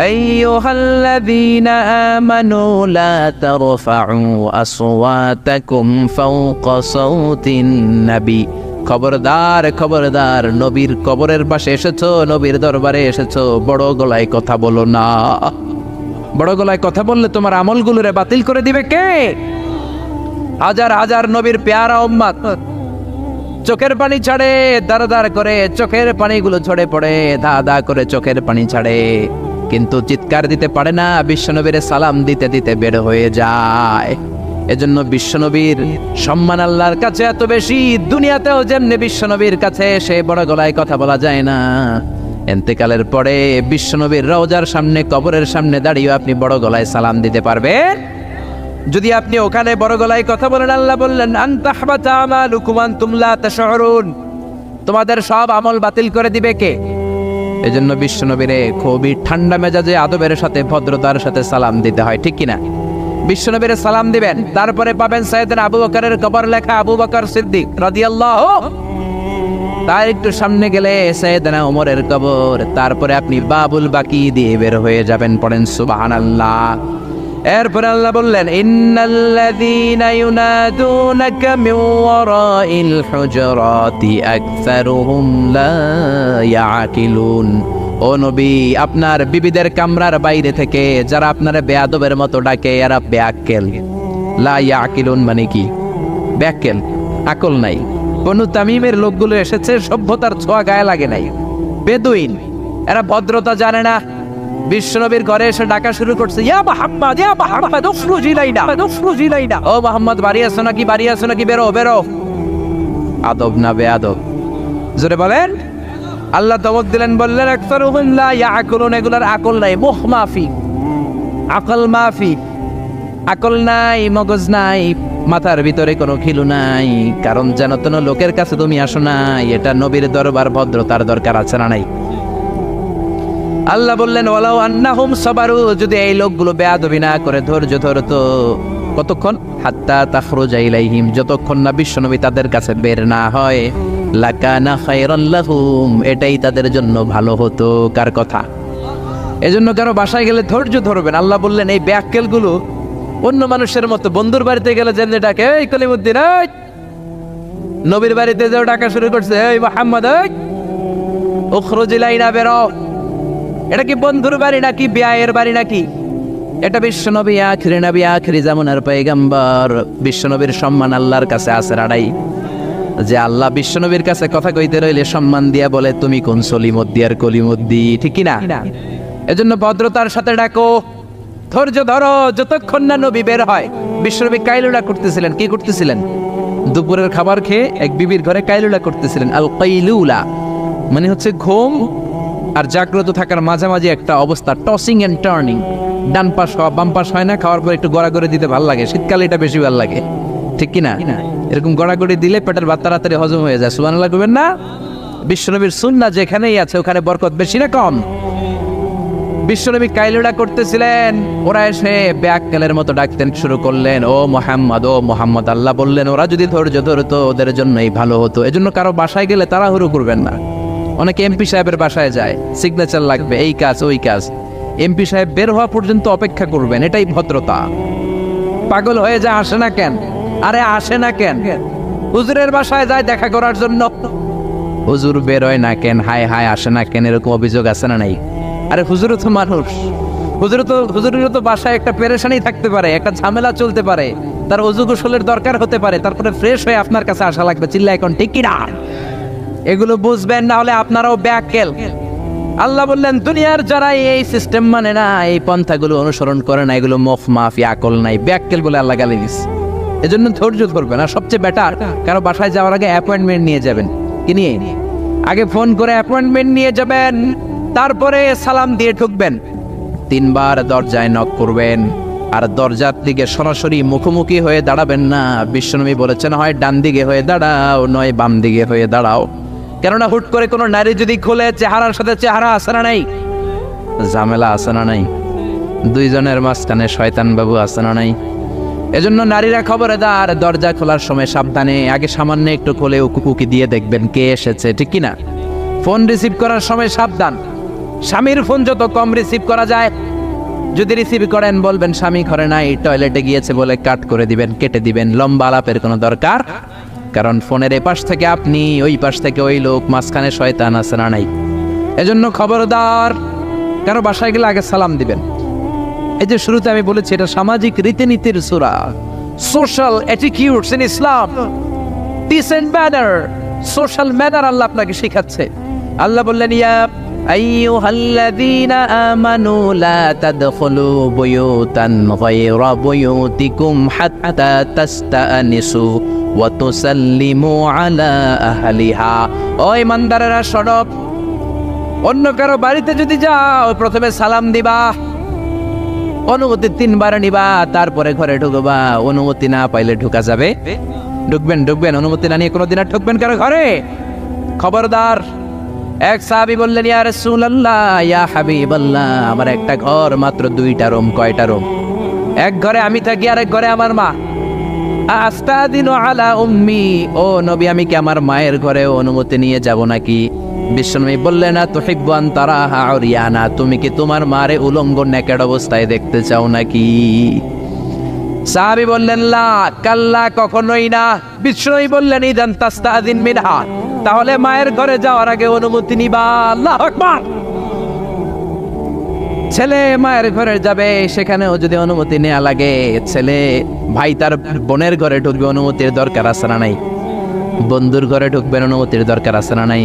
আইয়ুহাল্লাযীনা আমানু লা তারফাউ আসওয়াতাকুম ফাওকা সাওতিন নবী। খবরদার, খবরদার, নবীর কবরের পাশে এসেছো, নবীর দরবারে এসেছো, বড় গলায় কথা বলো না। বড় গলায় কথা বললে তোমার আমলগুলোরে বাতিল করে দিবে কে? হাজার হাজার নবীর পেয়ারা উম্মত চোখের পানি ছাড়ে, দাঁড় করে চোখের পানিগুলো ঝরে পড়ে, দা করে চোখের পানি ছাড়ে, কিন্তু চিৎকার দিতে পারে না। বিশ্বনবীর সালাম দিতে দিতে বের হয়ে যায়। এজন্য বিশ্বনবীর সম্মান আল্লাহর কাছে এত বেশি, দুনিয়াতেও যেমনি বিশ্বনবীর কাছে সে বড় গলায় কথা বলা যায় না, ইন্তেকালের পরে বিশ্বনবীর রওজার সামনে, কবরের সামনে দাঁড়িয়ে আপনি বড় গলায় সালাম দিতে পারবেন। যদি আপনি ওখানে বড় গলায় কথা বলেন, আল্লাহ বললেন আনতাহবাতা আমালুকুম আনতুম লা তাশউরুন, তোমাদের সব আমল বাতিল করে দিবে কে? এজন্য বিশ্বনবীরে খুবই ঠান্ডা মেজাজে, আদবের সাথে, ভদ্রতার সাথে সালাম দিতে হয়, ঠিক কিনা? বিশ্বনবীরে সালাম দিবেন, তারপরে পাবেন সাইয়েদনা আবু বকরের কবর লেখা আবু বকর সিদ্দিক রাদিয়াল্লাহু। তার একটু সামনে গেলে সাইয়েদনা ওমরের কবর, তারপরে আপনি বাবুল বাকি দিয়ে বের হয়ে যাবেন। পড়েন সুবহানাল্লাহ। এরপরে আল্লাহ বললেন ইন্নাল্লাযীনা ইউনাদুনাকা মিন ওয়ারাইল হুজুরাতি আকসারুহুম লা ইয়াকিলুন। ও নবী, আপনার বিবিদের কামরার বাইরে থেকে যারা আপনার বেয়াদবের মতো ডাকে, এরা বেআক্কেল। লা ইয়াকিলুন মানে কি? বেআক্কেল, আকল নাই। বনু তামিমের লোকগুলো এসেছে, সভ্যতার ছোঁয়া গায়ে লাগে নাই, বেদুইন, এরা ভদ্রতা জানে না। বিশ্বনবীর ঘরে এসে ডাকা শুরু করছে, ইয়া মুহাম্মদ, ইয়া মুহাম্মদ, উখরুজ ইলাইনা, উখরুজ ইলাইনা। ও মুহাম্মদ, বাড়ি আছো নাকি, বাড়ি আছো নাকি, বেরো বেরো। আদব না বেয়াদব? জোরে বলেন। আল্লাহ ধমক দিলেন, বললেন আকসারুহুম লা ইয়াকুলুন, এগুলার আকল নাই, মুখ মাফি, আকল মাফি, আকল নাই, মগজ নাই, মাথার ভিতরে কোনো খিলু নাই। কারণ যেন তেন লোকের কাছে তুমি আসো নাই, এটা নবীর দরবার, ভদ্রতার দরকার আছে না নাই? আল্লাহ বললেন ওয়ালাউ আন্নাহুম সাবারু, যদি এই লোকগুলো বেয়াদবি না করে ধৈর্য ধরতো, কতক্ষণ? হাত্তা তাখরুজা ইলাইহিম, যতক্ষণ না বিশ্বনবী তাদের কাছে বের না হয়, লাকানা খায়রান লাহুম, এটাই তাদের জন্য ভালো হতো। কার কথা? এজন্য কারো বাসায় গেলে ধৈর্য ধরবেন। আল্লাহ বললেন এই বেয়াক্কেলগুলো অন্য মানুষের মতো, বন্ধুর বাড়িতে গেলে যেমনি ডাকে, এই কলিমুদ্দিন, এই নবীর বাড়িতে যেও ডাকা শুরু করছে, এই মুহাম্মদ, এই উখরুজ ইলাইনা, বেরো। এটা কি বন্ধুর বাড়ি নাকি বিয়ের বাড়ি নাকি? এটা বিশ্বনবী আখিরি নবী, আখিরি জামানার পয়গম্বর। বিশ্বনবীর সম্মান আল্লাহর কাছে আছে রাড়াই, যে আল্লাহ বিশ্বনবীর কাছে কথা কইতে রইলে সম্মান দিয়া বলে তুমি কোন সলিমদ্দি আর কলিমদ্দি, ঠিক কি না? এজন্য ভদ্রতার সাথে ডাকো, ধৈর্য ধরো যতক্ষণ না নবী বের হয়। বিশ্বনবী কাইলুলা করতেছিলেন। কি করতেছিলেন? দুপুরের খাবার খেয়ে এক বিবির ঘরে কাইলুলা করতেছিলেন। আল কাইলুলা মানে হচ্ছে ঘুম আর জাগ্রত থাকার মাঝামাঝি একটা অবস্থা, টসিং এন্ড টার্নিং। ডান পাশ হওয়া বাম পাশ হয় না, খাওয়ার পর একটু গড়াগড়ি দিতে ভালো লাগে, শীতকালে এটা বেশি ভালো লাগে, ঠিক কি না? এরকম গড়াগড়ি দিলে পেটের ভাত তাড়াতাড়ি হজম হয়ে যায়। সুবহানাল্লাহ কইবেন না? বিশ্বনবীর সুন্নাহ যেখানেই আছে ওখানে বরকত বেশি না কম? বিশ্বনবী কাইলুলা করতেছিলেন, ওরা এসে ব্যাককেলের মতো ডাকতেন শুরু করলেন, ও মোহাম্মদ, ও মোহাম্মদ। আল্লাহ বললেন ওরা যদি ধৈর্য ধরতো ওদের জন্যই ভালো হতো। এজন্য কারো বাসায় গেলে তাড়াহুড়ো করবেন না। অনেকে এমপি সাহেবের বাসায় যায়, সিগনেচার লাগবে, এই কাজ ওই কাজ। এমপি সাহেব বের হওয়া পর্যন্ত অপেক্ষা করবেন, এটাই ভদ্রতা। পাগল হয়ে যায়, আসে না কেন? আরে আসে না কেন? হুজুরের বাসায় যায় দেখা করার জন্য, হুজুর বের হয় না কেন? হায় হায় আসে না কেন? এরকম অভিযোগ আছে না নাই? আরে হুজুরও তো মানুষ, হুজুরেরও তো বাসায় একটা পেরেশানি থাকতে পারে, একটা ঝামেলা চলতে পারে, তার অজু গোসলের দরকার হতে পারে, তারপরে ফ্রেশ হয়ে আপনার কাছে আসা লাগবে। চিল্লা এখন ঠিক কি না? এগুলো বুঝবেন, না হলে আপনারাও ব্যাককেল। আল্লাহ বললেন দুনিয়ার যারা এই সিস্টেম মানে না, এই পন্থাগুলো অনুসরণ করে না, এগুলো মফ মাফি আকল নাই, ব্যাককেল বলে আল্লাহ গালি দিস। এজন্য ধৈর্য ধরবেন। আর সবচেয়ে বেটার, কারো বাসায় যাওয়ার আগে অ্যাপয়েন্টমেন্ট নিয়ে যাবেন। কি নিয়ে? আগে ফোন করে অ্যাপয়েন্টমেন্ট নিয়ে যাবেন, তারপরে সালাম দিয়ে ঢুকবেন। 3 বার দরজায় নক করবেন, আর দরজার দিকে সরাসরি মুখোমুখি হয়ে দাঁড়াবেন না। বিশ্বনবী বলেছেন হয় ডান দিকে হয়ে দাঁড়াও, নয় বাম দিকে হয়ে দাঁড়াও। কেননা হুট করে কোনো নারী যদি খোলে, চেহারার সাথে চেহারা আছে না নাই? ঝামেলা আছে না নাই? দুইজনের মাঝখানে শয়তান বাবু আছে না নাই? এজন্য নারীরা খবরদার, দরজা খোলার সময় সাবধানে, আগে সামান্য একটু খোলে উকি দিয়ে দেখবেন কে এসেছে, ঠিক কি না? ফোন রিসিভ করার সময় সাবধান, স্বামীর ফোন যত কম রিসিভ করা যায়। যদি রিসিভ করেন বলবেন স্বামী ঘরে নাই, টয়লেটে গিয়েছে বলে কাট করে দিবেন, কেটে দিবেন। লম্বা আলাপের কোনো দরকার, কারণ ফোনের এপাশ থেকে আপনি, ওই পাশ থেকে ওই লোক, মাঝখানে শয়তান আছে না নাই? এজন্য খবরদার, কারো বাসায় গেলে আগে সালাম দিবেন। এই যে শুরুতে আমি বলেছি এটা সামাজিক রীতিনীতির সূরা, social attitudes in Islam, decent manner, social manner আল্লাহ আপনাকে শেখাচ্ছে। আল্লাহ বললেন ইয়া আইয়ুহাল্লাযীনা আমানু লা তাদখুলু বুয়ুতান গায়রা বুয়ুতিকুম হাত্তা তাস্তানিসু ওয়া তুসাল্লিমু আলা আহলিহা। ও ইমানদারেরা শোনো, অন্য কারো বাড়িতে যদি যাও প্রথমে সালাম দিবা, অনুমতি 3 বার নিবা, তারপরে ঘরে ঢুকবা। অনুমতি না পাইলে ঢুকা যাবে? ঢুকবেন। অনুমতি না নিয়ে কোনোদিন আর ঢুকবেন কারো ঘরে? খবরদার। এক সাহাবী বললেন ইয়া রাসূলুল্লাহ, ইয়া হাবিবাল্লাহ, আমার একটা ঘর, মাত্র 2টা রুম। কয়টা রুম? এক ঘরে আমি থাকি, আর এক ঘরে আমার মা। আস্তাদিনু আলা উম্মি, ও নবী আমি কি আমার মায়ের ঘরে অনুমতি নিয়ে যাব নাকি? বিশ্বনবী বললেন না তুহিব্বু আন তারাহা উরিয়ানা, তুমি কি তোমার মারে উলঙ্গ নেকেড অবস্থায় দেখতে চাও নাকি? সাহাবী বললেন লা, কাল্লা, কখনোই না। বিশ্বনবী বললেন ইদান তাস্তাদিন মিনহা, তাহলে মায়ের ঘরে যাওয়ার আগে অনুমতি নিবা। আল্লাহু আকবার। ছেলে মায়ের ঘরে যাবে, সেখানেও যদি অনুমতি নেওয়া লাগে, ছেলে ভাই তার বোনের ঘরে ঢুকবে, অনুমতির দরকার আছে না নাই? বন্ধুর ঘরে ঢুকবেন, অনুমতির দরকার আছে না নাই?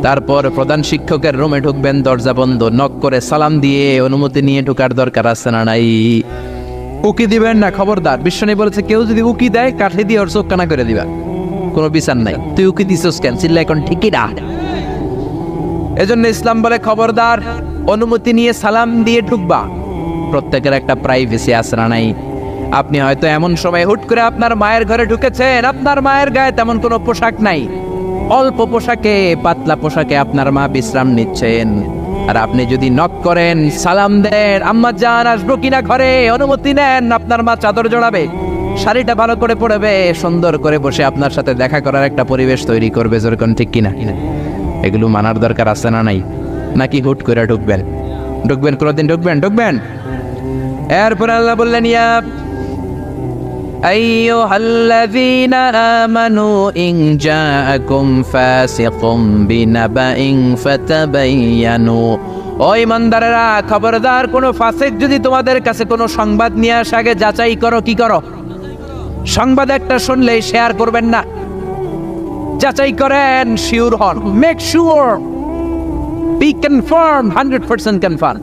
তারপর প্রধান শিক্ষকের রুমে ঢুকবেন, দরজা বন্ধ, নক করে সালাম দিয়ে অনুমতি নিয়ে ঢোকার দরকার আছে না নাই? উকি দিবেন না, খবরদার। বিশ্বনবী বলেছে কেউ যদি উকি দেয় কাঠি দিয়ে ওর চোখ কানা করে দিবা, কোনো বিচার নাই। তুই উকি দিছস কেন? চিল্লা এখন ঠিকই না। এজন্য ইসলাম বলে খবরদার, অনুমতি নিয়ে সালাম দিয়ে ঢুকবা। প্রত্যেকের একটা প্রাইভেসি আছে না নাই? আপনি হয়তো এমন সময় হুট করে আপনার মায়ের ঘরে ঢুকেছেন, আপনার মায়ের গায়ে তেমন কোনো পোশাক নাই, অল্প পোশাকে, পাতলা পোশাকে আপনার মা বিশ্রাম নিচ্ছেন। আর আপনি যদি নক করেন, সালাম দেন, আম্মা জান আসবো কিনা ঘরে, অনুমতি নেন, আপনার মা চাদর জড়াবে, শাড়িটা ভালো করে পরবে, সুন্দর করে বসে আপনার সাথে দেখা করার একটা পরিবেশ তৈরি করবে। যেরকম ঠিক কিনা? এগুলো মানার দরকার আছে না নাই? নাকি হুট করে ঢুকবেন? কোনোদিন ঢুকবেন? এরপরে আল্লাহ বললেন ইয়া আইয়ুহাল্লাযীনা আমানু ইন জাআকুম ফাসিকুম বিনাবাইন ফাতাবায়ানু, ও ঈমানদারেরা খবরদার, কোনো ফাসিক যদি তোমাদের কাছে কোনো সংবাদ নিয়ে আসে আগে যাচাই করো। কি করো? সংবাদ একটা শুনলেই শেয়ার করবেন না, যাচাই করেন, শিওর হন, make sure, be confirm, 100% confirm,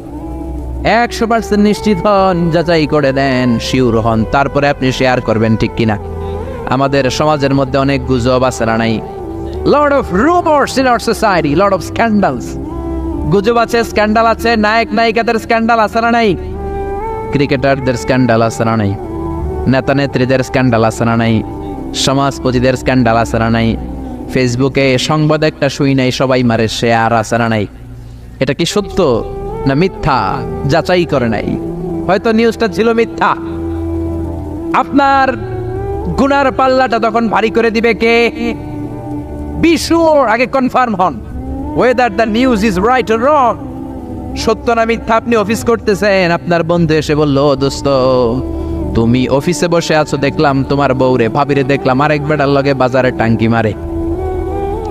100% নিশ্চিত হন, যাচাই করে দেন, শিওর হন, তারপরে আপনি শেয়ার করবেন, ঠিক কিনা? আমাদের সমাজের মধ্যে অনেক গুজব আছে না নাই? Lot of rumours in our society, lot of scandals. গুজব আছে, স্ক্যান্ডাল আছে, নায়ক নায়িকাদের স্ক্যান্ডাল আছে না নাই? ক্রিকেটারদের স্ক্যান্ডাল আছে না নাই? নেতা নেত্রীদের স্ক্যান্ডাল আছে না নাই? সমাজপতিদের স্ক্যান্ডাল আছে না নাই? ফেসবুকে সংবাদ একটা শুই নাই, সবাই মারে শেয়ার আছে না নাই? এটা কি সত্য না মিথ্যা যাচাই করে নাই? হয়তো নিউজটা ছিল মিথ্যা। আপনার গুনার পাল্লাটা তখন ভারী করে দিবে কে? বি শিওর, আগে কনফার্ম হন whether the news is right or wrong, সত্য না মিথ্যা। আপনি অফিস করতেছেন, আপনার বন্ধু এসে বলল, দোস্ত তুমি অফিসে বসে আছো, দেখলাম তোমার বউরে ভাবিরে দেখলাম আরেক বেটার লগে বাজারে টাঙ্কি মারে।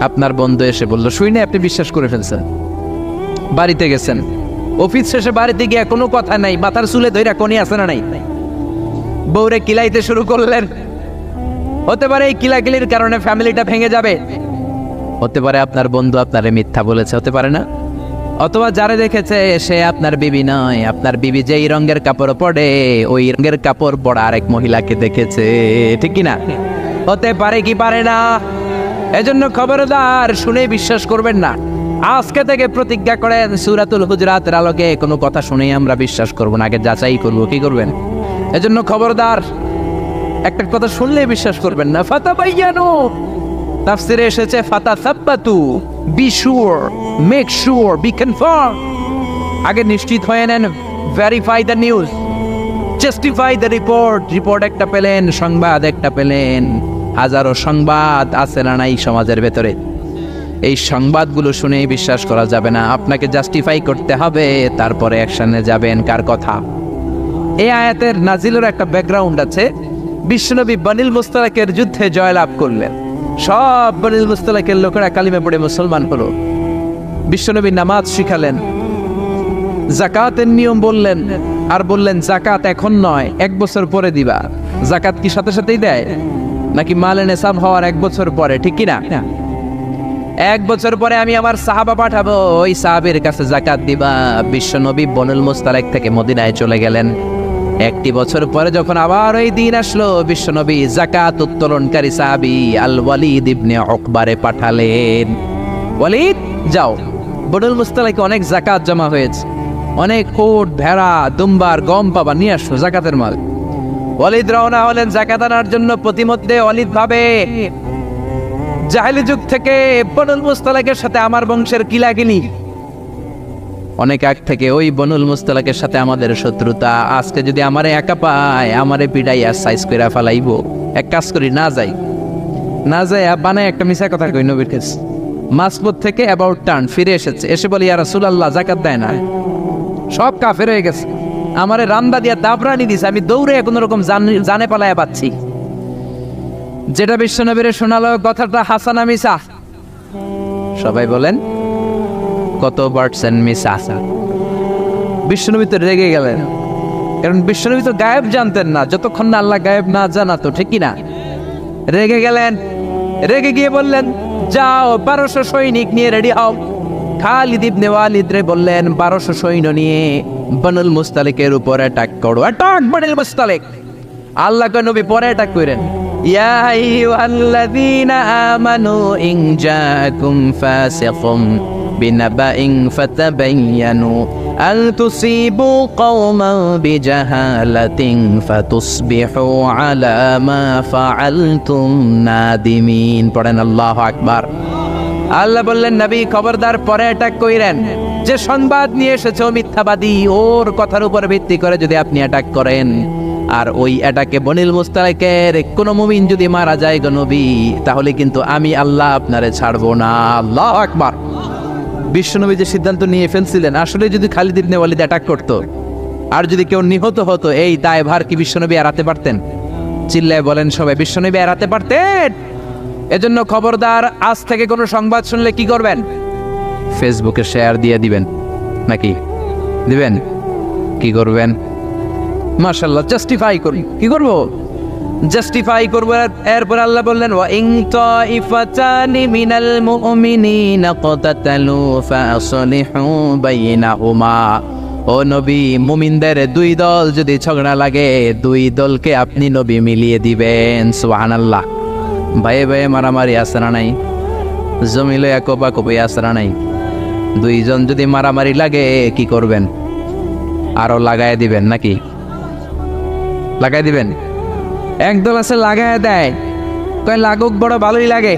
আপনার বন্ধু এসে বলল, শুনে আপনি বিশ্বাস করে ফেলছেন। বাড়িতে গেছেন, অফিস শেষে বাড়িতে গিয়ে কোনো কথা নাই, মাথার চুলে ধইরা কোনি আছে না নাই? বউরে কিলাইতে শুরু করলেন। হতে পারে এই কিলাকিলির কারণে ফ্যামিলিটা ভেঙে যাবে। হতে পারে আপনার বন্ধু আপনারে মিথ্যা বলেছে, হতে পারে না? অথবা যারে দেখেছে সে আপনার বিবি নয়, আপনার বিবি যেই রঙের কাপড় পরে ওই রঙের কাপড় পরা আরেক মহিলাকে দেখেছে, ঠিক কিনা? হতে পারে কি পারে না? এজন্য খবরদার, শুনে বিশ্বাস করবেন না। আজকে থেকে প্রতিজ্ঞা করেন, সূরাতুল হুজরাতের আলোকে কোনো কথা শুনেই আমরা বিশ্বাস করব না, আগে যাচাই করব। কি করবেন? এজন্য খবরদার, একটা কথা শুনলেই বিশ্বাস করবেন না। ফাতাবায়ানু, তাফসিরে এসেছে ফাতাসাব্বাতু, be sure, make sure, be confirm, আগে নিশ্চিত হয়ে নেন, verify the news, justify the report. Report একটা পেলেন, সংবাদ একটা পেলেন, হাজারো সংবাদ আছে না নাই সমাজের ভেতরে? এই সংবাদগুলো শুনেই বিশ্বাস করা যাবে না, আপনাকে জাস্টিফাই করতে হবে, তারপরে অ্যাকশনে যাবেন। কার কথা? এই আয়াতের নাজিলের একটা ব্যাকগ্রাউন্ড আছে। বিশ্বনবী বনিল মুস্তালাকের যুদ্ধে জয়লাভ করলেন, সব বনিল মুস্তালাকের লোকেরা কালিমা পড়ে মুসলমান হলো। বিশ্বনবী নামাজ শিখালেন, যাকাতের নিয়ম বললেন, আর বললেন যাকাত এখন নয়, 1 বছর পরে দিবা। যাকাত কি সাথে সাথেই দেয় নাকি মালে নেসাব হওয়ার 1 বছর পরে? ঠিক কিনা? 1 বছর পরে আমি আমার সাহাবা পাঠাবো, ওই সাহাবের কাছে যাকাত দিবা। বিশ্বনবী বনিল মুস্তালাক থেকে মদিনায় চলে গেলেন। 1 বছর পরে যখন আবার ওই দিন আসলো, বিশ্বনবী যাকাত উত্তোলনকারী সাহাবী আল ওয়ালিদ ইবনে উকবারে পাঠালেন, ওয়ালিদ যাও, বনুল মুস্তালাকে অনেক যাকাত জমা হয়েছে, অনেক কোট, ভেড়া, দুম্বার, গম পাবা, নিয়ে আসো যাকাতের মাল। ওয়ালিদ রওনা হলেন যাকাত আনার জন্য। প্রতিমধ্যে ওয়ালিদ ভাবে, জাহেলি যুগ থেকে বনুল মুস্তালাকের সাথে আমার বংশের কিলাকিলি, অনেক আগ থেকে ওই বনুল মুস্তালাকের সাথে আমাদের শত্রুতা। আজকে যদি আমারে একা পায়, আমারে পিড়াইয়া সাইজ কইরা ফালাইবো। এক কাজ করি, না যাই, না যাই, বানায় একটা মিছা কথা কই নবীর কাছে। মাসবুদ থেকে অ্যাবাউট টার্ন ফিরে এসেছে, এসে বলি, ইয়া রাসূলুল্লাহ যাকাত দেয় না, সব কাফের হয়ে গেছে, আমারে রান্দা দিয়া দাবরানি দিছে, আমি দৌড়ে কোনো রকম জানে পালায়া পাচ্ছি। যেটা বিশ্বনবীরে শোনালো কথাটা হাসানা মিছা? সবাই বলেন কত পার্সেন্ট মিছা? বিশ্বনবী তো রেগে গেলেন, কারণ বিশ্বনবী তো গায়েব জানতেন না, যতক্ষণ না আল্লাহ গায়েব না জানাতো, ঠিক কিনা? রেগে গেলেন, রেগে গিয়ে বললেন, যাও 1200 সৈনিক নিয়ে রেডি হও। খালিদ ইবনে ওয়ালিদ রে বললেন, 1200 সৈন্য নিয়ে বনুল মুস্তালিকের উপর অ্যাটাক করো। অ্যাটাক বনুল মুস্তালিক। আল্লাহকে নবী পরে অ্যাটাক করেন, ইয়া আইয়ুহাল্লাযীনা আমানু ইন জাআকুম ফাসিকুম বিনাবাইন ফাতাবায়ানু আন তুসিবু কওমান বিজাহালাতিন ফাতুসবিহু আলা মা ফাআলতুম নাদিমিন। পড়েন আল্লাহু আকবার। আল্লাহ বললেন, নবী খবরদার পরে অ্যাটাক কইরেন। যে সংবাদ নিয়ে এসেছে মিথ্যাবাদী, ওর কথার উপর ভিত্তি করে যদি আপনি অ্যাটাক করেন, আর ওই অ্যাটাকে বনিল মুস্তালিকের কোন মুমিন যদি মারা যায় গো নবী, তাহলে কিন্তু আমি আল্লাহ আপনারে ছাড়বো না। আল্লাহু আকবার। বিশ্বনবী যে সিদ্ধান্ত নিয়ে ফেলছিলেন, আসলে যদি খালিদ ইবনে ওয়ালিদ অ্যাটাক করতো আর যদি কেউ নিহত হতো, এই দায়ভার কি বিশ্বনবী এড়াতে পারতেন? চিল্লায় বলেন সবাই, বিশ্বনবী এড়াতে পারতেন? এজন্য খবরদার, আজ থেকে কোনো সংবাদ শুনলে কি করবেন? ফেসবুকে শেয়ার দিয়ে দিবেন, নাকি দিবেন? কি করবেন? মাশাআল্লাহ, জাস্টিফাই করি। কি করব? জাস্টিফাই করব। এরপর আল্লাহ বললেন, ওয়া ইন তাইফাতানি মিনাল মুমিনিনা ক্বাতালু ফাসলিহু বাইনাহুমা। ও নবী, মুমিনদের দুই দল যদি ঝগড়া লাগে, দুই দলকে আপনি নবী মিলিয়ে দিবেন। সুবহানাল্লাহ। ভাইয়ে ভাইয়ে মারামারি আছে না নাই? জমিলে কোপাকুপি আছে না নাই? দুইজন যদি মারামারি লাগে কি করবেন? আরো লাগায় দিবেন, নাকি লাগাই দিবেন? একদল আছে লাগায় দেয়, কয় লাগুক, বড় ভালোই লাগে,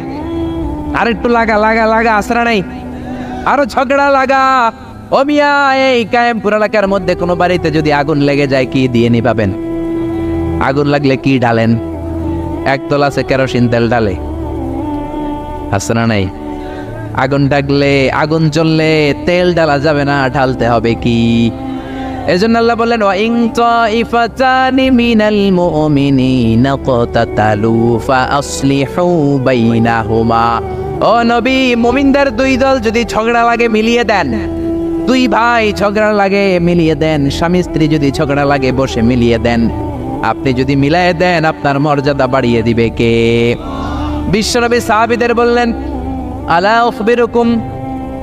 আর একটু লাগা লাগা লাগা, আসরা নাই, আরো ঝগড়া লাগা। ও মিয়া, এই কায়েমপুর এলাকার মধ্যে কোনো বাড়িতে যদি আগুন লেগে যায়, কি দিয়ে নিভাবেন? আগুন লাগলে কি ঢালেন? একদল আছে কেরোসিন তেল ঢালে, আসরা নাই? আগুন ডাকলে, আগুন জ্বললে তেল ঢালা যাবে না, ঢালতে হবে কি? এজন্য আল্লাহ বললেন, ওয়া ইন তাইফাতানি মিনাল মুমিনিনা ক্বাতালু ফাসলিহু বাইনাহুমা। ও নবী, মুমিনদের দুই দল যদি ঝগড়া লাগে মিলিয়ে দেন। দুই ভাই ঝগড়া লাগে মিলিয়ে দেন, স্বামী স্ত্রী যদি ঝগড়া লাগে বসে মিলিয়ে দেন। আপনি যদি মিলিয়ে দেন, আপনার মর্যাদা বাড়িয়ে দিবে কে? বিশ্বনবী সাহাবীদের বললেন, আলা উখবিরুকুম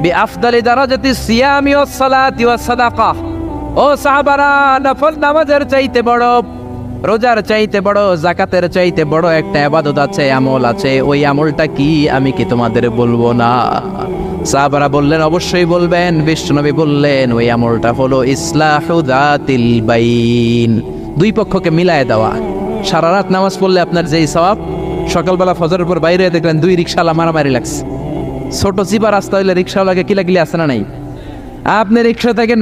বিআফদালি দারাজাতিস সিয়ামি ওয়াস সালাতি ওয়াস সাদাকাহ। ও সাহাবারা, নফল নামাজের চাইতে বড়, রোজার চাইতে বড়, যাকাতের চাইতে বড় একটা ইবাদত আছে, আমল আছে। ওই আমলটা কি, আমি কি তোমাদের বলবো না? সাহাবারা বললেন, অবশ্যই বলবেন। বিশ্বনবী বললেন, ওই আমলটা হলো ইসলাহু যাতিল বাইন, দুই পক্ষকে মিলায় দেওয়া। সারা রাত নামাজ পড়লে আপনার যেই সওয়াব, সকালবেলা ফজরের পর বাইরে দেখলেন দুই রিকশাওয়ালা মারামারি লাগছে। ছোট চিপা রাস্তা হইলে রিকশাওয়ালাকে কিলাকিলি আসে না নাই? আপনি রিকশা থেকে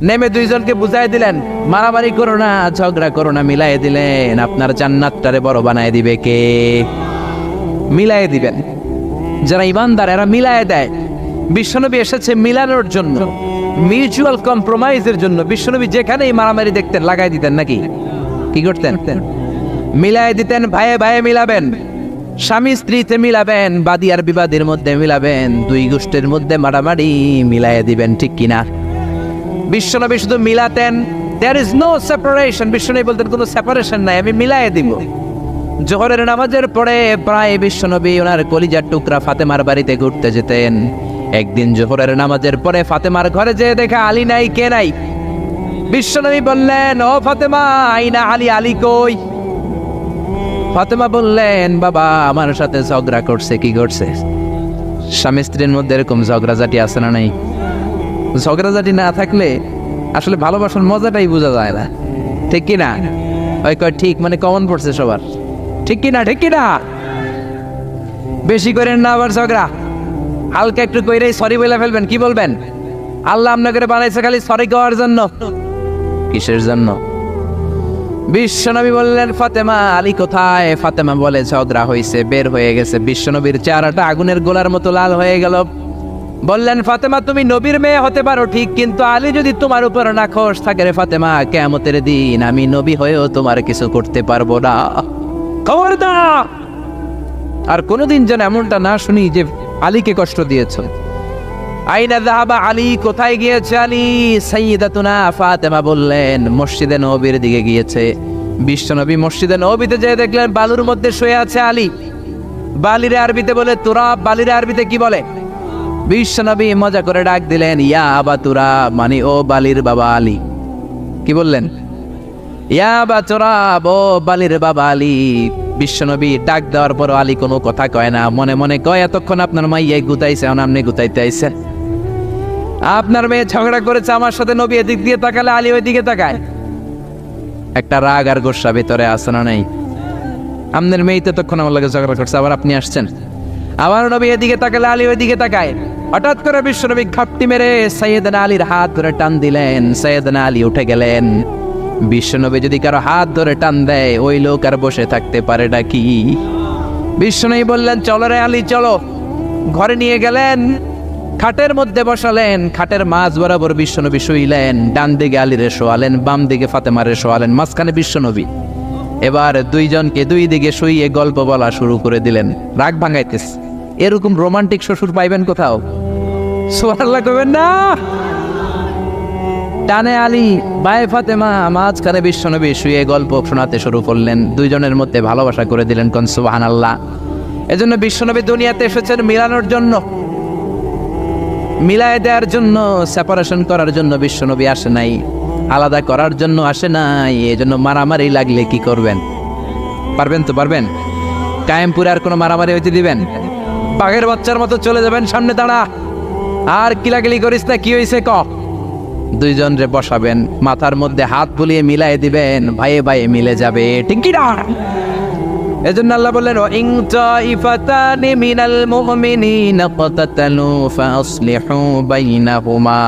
নেমে দুইজনকে বুঝাই দিলেন, মারামারি করো না, ঝগড়া করো না, মিলাই দিলেন। আপনার জান্নাতটারে বড় বানায় দিবে কে? মিলাই দিবেন। যারা ইমানদার এরা মিলাই দেয়। বিশ্বনবী এসেছে মিলানোর জন্য, মিউচুয়াল কম্প্রোমাইজের জন্য। বিশ্বনবী যেখানেই মারামারি দেখতেন লাগাই দিতেন, নাকি কি করতেন? মিলাই দিতেন। ভাইয়ে ভাইয়ে মিলাবেন, স্বামী স্ত্রীতে মিলাবেন, বাদী আর বিবাদীর মধ্যে মিলাবেন, দুই গোষ্ঠীর মধ্যে মারামারি মিলাই দিবেন, ঠিক কিনা? বিশ্বনবী শুধু মিলাতেন, দেয়ার ইজ নো সেপারেশন। বিশ্বনবী বলতেন, কোনো সেপারেশন নাই, আমি মিলাই দিব। জোহরের নামাজের পরে প্রায় বিশ্বনবী ওনার কলিজার টুকরা ফাতেমার বাড়িতে ঘুরতে যেতেন। একদিন জোহরের নামাজের পরে ফাতেমার ঘরে যেয়ে দেখে আলী নাই। কে নাই? বিশ্বনবী বললেন, ও ফাতেমা, আইনা আলী, আলী কই? ফাতেমা বললেন, বাবা আমার সাথে ঝগড়া করছে। কি করছে? স্বামী স্ত্রীর মধ্যে এরকম ঝগড়াঝাটি আছে না নাই? ঝগড়াঝাটি না থাকলে আসলে ভালোবাসার মজাটাই বোঝা যায় না, ঠিক কিনা? ওই কয় ঠিক, মানে কমন পড়ছে সবার, ঠিক কিনা? ঠিক কিনা? বেশি করেন না আবার ঝগড়া, হালকা একটু কইরেই সরি বলে ফেলবেন। কি বলবেন? আল্লাহ আপনাকে বানাইছে খালি সরি করার জন্য। কিসের জন্য? বিশ্বনবী বললেন, ফাতেমা, আলী কোথায়? ফাতেমা বলে, ঝগড়া হয়েছে, বের হয়ে গেছে। বিশ্বনবীর চেহারাটা আগুনের গোলার মতো লাল হয়ে গেল। বললেন, ফাতেমা, তুমি নবীর মেয়ে হতে পারো ঠিক, কিন্তু আলী যদি তোমার উপর নাখোশ থাকে রে ফাতেমা, কিয়ামতের দিন আমি নবী হয়েও তোমার কিছু করতে পারবো না। খবরদার আর কোনোদিন যেন এমনটা না শুনি যে আলীকে কষ্ট দিয়েছ। আইনা যাহাবা আলী, কোথায় গিয়েছে আলী? সাইয়্যিদাতুনা ফাতেমা বললেন, মসজিদে নববীর দিকে গিয়েছে। বিশ্বনবী মসজিদে নববীতে যেয়ে দেখলেন বালুর মধ্যে শুয়ে আছে আলী। বালিরে আরবিতে বলে তুরাব, বালিরে আরবিতে কি বলে? বিশ্বনবী মজা করে ডাক দিলেন, ইয়া আবা তুরাব, মানে ও বালির বাবা আলী। কি বললেন? ইয়া আবা তুরাব, ও বালির বাবা আলী। বিশ্বনবী ডাক দেওয়ার পর আলী কোনো কথা কয় না, মনে মনে কয়, এতক্ষণ আপনার মাইয়াই গুতাইছে, এখন আপনি গুতাইতে আইছেন। আপনার মেয়ে ঝগড়া করেছে আমার সাথে, নবী এদিক দিয়ে তাকালে আলী ওই দিকে তাকায়। একটা রাগ আর গোসা ভিতরে আছে না নাই? আপনার মেয়ে তো তখন আমার লাগে ঝগড়া করছে, আবার আপনি আসছেন। আবার নবী এদিকে তাকালে আলী ওই দিকে তাকায়। হঠাৎ করে বিশ্বনবী ঘাপটি মেরে সাইয়েদনা আলীর হাত ধরে টান দিলেন। সাইয়েদনা আলী উঠে গেলেন। বিশ্বনবী যদি কারো হাত ধরে টান দেয়, ওই লোক আর বসে থাকতে পারে নাকি? বিশ্বনবী বললেন, চলো রে আলী, চলো। ঘরে নিয়ে গেলেন, খাটের মধ্যে বসালেন, খাটের মাঝ বরাবর বিশ্বনবী শুইলেন। ডান দিকে আলীরে শোয়ালেন, বাম দিকে ফাতেমারে শোয়ালেন, মাঝখানে বিশ্বনবী। এবার দুইজনকে দুই দিকে শুইয়ে গল্প বলা শুরু করে দিলেন, রাগ ভাঙাইতেছে। এরকম রোমান্টিক শ্বশুর পাইবেন কোথাও? সুবহানাল্লাহ কইবেন না? টানে আলী, বায়ে ফাতেমা, মাঝখানে বিশ্বনবী শুয়ে গল্প শোনাতে শুরু করলেন, দুইজনের মধ্যে ভালোবাসা করে দিলেন। কোন সুবহানাল্লাহ। এজন্য বিশ্বনবী দুনিয়াতে এসেছেন মিলানোর জন্য, মিলায় দেওয়ার জন্য, সেপারেশন করার জন্য বিশ্বনবী আসে নাই, আলাদা করার জন্য আসে নাই। এজন্য মারামারি লাগলে কি করবেন? পারবেন তো? পারবেন? কায়েমপুরে আর কোনো মারামারি হইতে দিবেন? বাঘের বাচ্চার মতো চলে যাবেন, সামনে দাঁড়া, আর কিলাকিলি করিস না, কি হয়েছে ক। দুইজন রে বসাবেন, মাথার মধ্যে হাত বুলিয়ে মিলাই দিবেন, ভাইয়ে ভাইয়ে মিলে যাবে, ঠিক কি না? এজন্য আল্লাহ বললেন, ইন তাইফাতানি মিনাল মুমিনিনা ক্বাতাতালু ফাসলিহু বাইনাহুমা।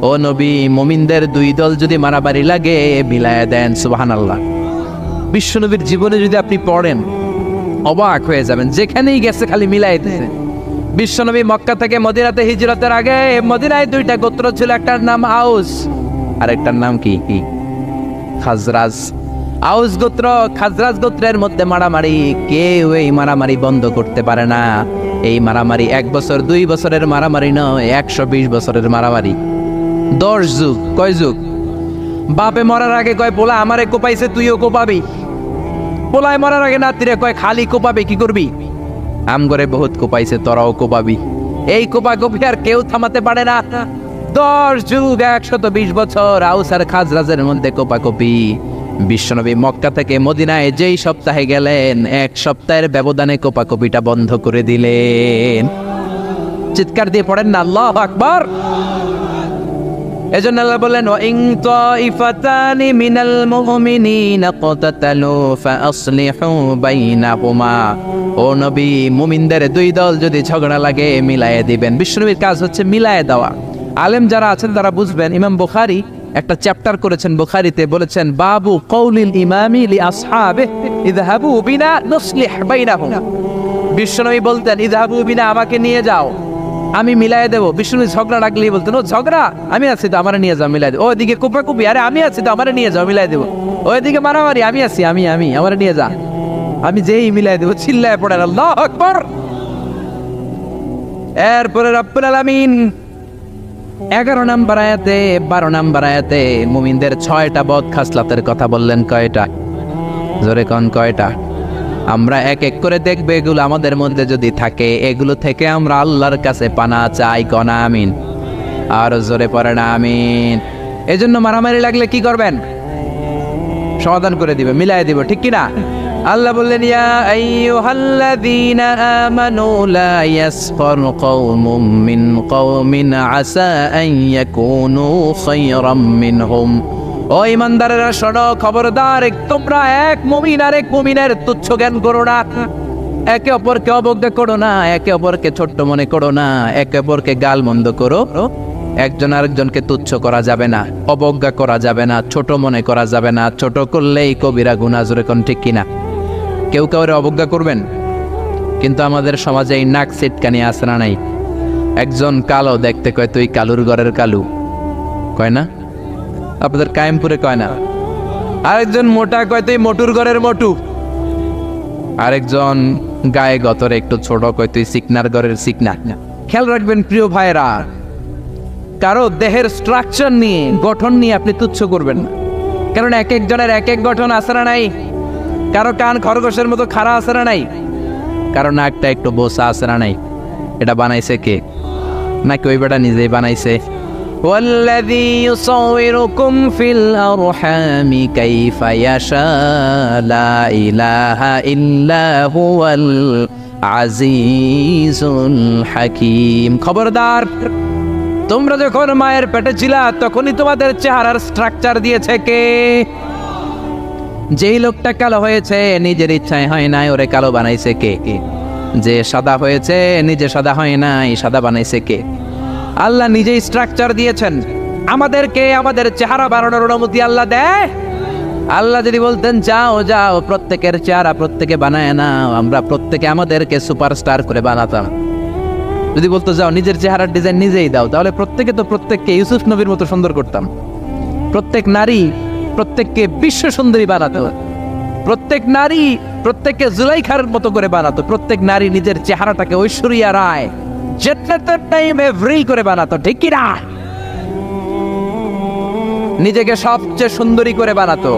ও নবী, মুমিনদের দুই দল যদি মারামারি লাগে মিলায়া দেন। সুবহানাল্লাহ। বিশ্বনবীর জীবনে যদি আপনি পড়েন অবাক হয়ে যাবেন, যেখানেই গেছে খালি মিলাই দেন। বিশ্বনবী মক্কা থেকে মদিনাতে হিজরতের আগে মদিনায় দুইটা গোত্র ছিল, একটার নাম আউস আর একটার নাম কি? খাজরাজ। আউস গোত্র খাজরাজ গোত্রের মধ্যে মারামারি, কেউ এই মারামারি বন্ধ করতে পারে না। এই মারামারি 1 বছর 2 বছরের মারামারি নয়, 120 বছরের মারামারি। 10 যুগ। কয় যুগ? বাপে মরার আগে কয় পোলা আমারে কোপাইছে, তুইও কোপাবি। পোলায় মরার আগে নাতিরে কয় খালি কোপাবে, কি করবি? আম করে বহুত কোপাইছে, তোরাও কোপাবি। এই কোপাকপি আর কেউ থামাতে পারে না। 10 যুগ 120 বছর আউস আর খাজরাজের মধ্যে কোপাকপি। বিশ্বনবী মক্কা থেকে মদিনায় যেই সপ্তাহে গেলেন, 1 সপ্তাহের ব্যবধানে কোপাকপিটা বন্ধ করে দিলেন। চিৎকার দিয়ে পড়েন না আল্লাহু আকবার। এজন্য আল্লাহ বললেন, ইন তাইফাতানি মিনাল মুমিনিনা ক্বাতাতালু ফাসলিহু বাইনাহুমা। ও নবী, মুমিনদের দুই দল যদি ঝগড়া লাগে মিলায়ে দিবেন। বিশ্বনবীর কাজ হচ্ছে মিলায়ে দেওয়া। আলেম যারা আছেন তারা বুঝবেন। ইমাম বুখারী একটা চ্যাপ্টার করেছেন বুখারীতে, বলেছেন বাবু কওলিল ইমামি লি আসহাবিহি ইযহাবু বিনা নুসলিহ বাইনাহুম। বিশ্বনবী বলতেন, ইযহাবু বিনা, আমাকে নিয়ে যাও, আমি মিলাই দেবো। বিষ্ণু ঝগড়া লাগলেই বলতেন, ও ঝগড়া, আমি আছি তো, আমার নিয়ে যাও, মিলাই দেবো। ওইদিকে কোপাকুপি, আরে আমি আছি তো, আমার নিয়ে যাও, মিলাই দেবো। ওইদিকে মারামারি, আমি আছি, আমি আমার নিয়ে যা, আমি যেই মিলাই দেবো। চিল্লায় পড়েন আল্লাহু আকবার। এরপরে রব্বুল আলামিন 11 নম্বর আয়াতে 12 নম্বর আয়াতে মুমিনদের 6টা বদ খাসলাতের কথা বললেন। কয়টা? জোরে কোন কয়টা? আমরা এক এক করে দেখবো, এগুলো আমাদের মধ্যে যদি থাকে, এগুলো থেকে আমরা আল্লাহর কাছে পানা চাই। কোন আমিন? আর জোরে পড়ে না আমিন। এজন্য মারামারি লাগলে কি করবেন? সমাধান করে দিবে, মিলাই দিব, ঠিক কি না? আল্লাহ বললেন, ইয়া আইয়ুহাল্লাযীনা আমানু লা ইয়াসখার কওমুম মিন কওমিন আসা আন ইয়াকুনু খায়রাম মিনহুম। ও ইমানদারেরা শোনো, খবরদার, তোমরা এক মুমিন আর এক মুমিনের তুচ্ছ জ্ঞান করো না, একে অপরকে অবজ্ঞা করো না, একে অপরকে ছোট্ট মনে করো না, একে অপরকে গাল মন্দ করো। একজন আরেকজনকে তুচ্ছ করা যাবে না, অবজ্ঞা করা যাবে না, ছোট মনে করা যাবে না। ছোট করলেই কবিরা গুনাহ, জোরে কোন ঠিক কিনা? কেউ কাউরে অবজ্ঞা করবেন, কিন্তু আমাদের সমাজে এই নাক সিটকানি আছে না নাই? একজন কালো দেখতে কয় তুই কালুর ঘরের কালু, কয় না? আপনাদের কায়েমপুরে কয় না? আরেকজন মোটা কয় তুই মোটুর ঘরের মোটু। আরেকজন গায়ে গতরে একটু ছোট কয় তুই সিকনার ঘরের সিকনা। খেয়াল রাখবেন প্রিয় ভাইরা, কারো দেহের স্ট্রাকচার নিয়ে, গঠন নিয়ে আপনি তুচ্ছ করবেন না, কারণ এক একজনের এক এক গঠন আছে না নাই? কারো কান খরগোশের মতো খাড়া আছে না নাই? কারো নাকটা একটু বোসা আছে না নাই? এটা বানাইছে কে? নাকি ওই বেটা নিজেই বানাইছে? والذي يصوركم في الأرحام كيف يشاء لا إله إلا هو العزيز الحكيم। খবরদার, তোমরা যখন মায়ের পেটে ছিলা তখনই তোমাদের চেহারার স্ট্রাকচার দিয়েছে কে? যেই লোকটা কালো হয়েছে নিজের ইচ্ছায় হয় নাই, ওরে কালো বানাইছে কে? যে সাদা হয়েছে নিজে সাদা হয় নাই, সাদা বানাইছে কে? আল্লাহ নিজেই স্ট্রাকচার দিয়েছেন আমাদেরকে। আমাদের চেহারা বানানোর অনুমতি আল্লাহ দেয়। আল্লাহ যদি বলতেন যাও যাও প্রত্যেকের চেহারা প্রত্যেকে বানায় না, আমরা প্রত্যেকে আমাদেরকে সুপারস্টার করে বানাতাম। যদি বলতো যাও নিজের চেহারার ডিজাইন নিজেই দাও, তাহলে প্রত্যেকে তো প্রত্যেককে ইউসুফ নবীর মতো সুন্দর করতাম। প্রত্যেক নারী প্রত্যেককে বিশ্ব সুন্দরী বানাতো। প্রত্যেক নারী প্রত্যেককে জুলাইখার মতো করে বানাতো, প্রত্যেক নারী নিজের চেহারাটাকে ঐশ্বরিয়া রায় জান্নাতের টাইমে এভরি করে বানাতো, ঠিক কি না? নিজেকে সবচেয়ে সুন্দরী করে বানাতো।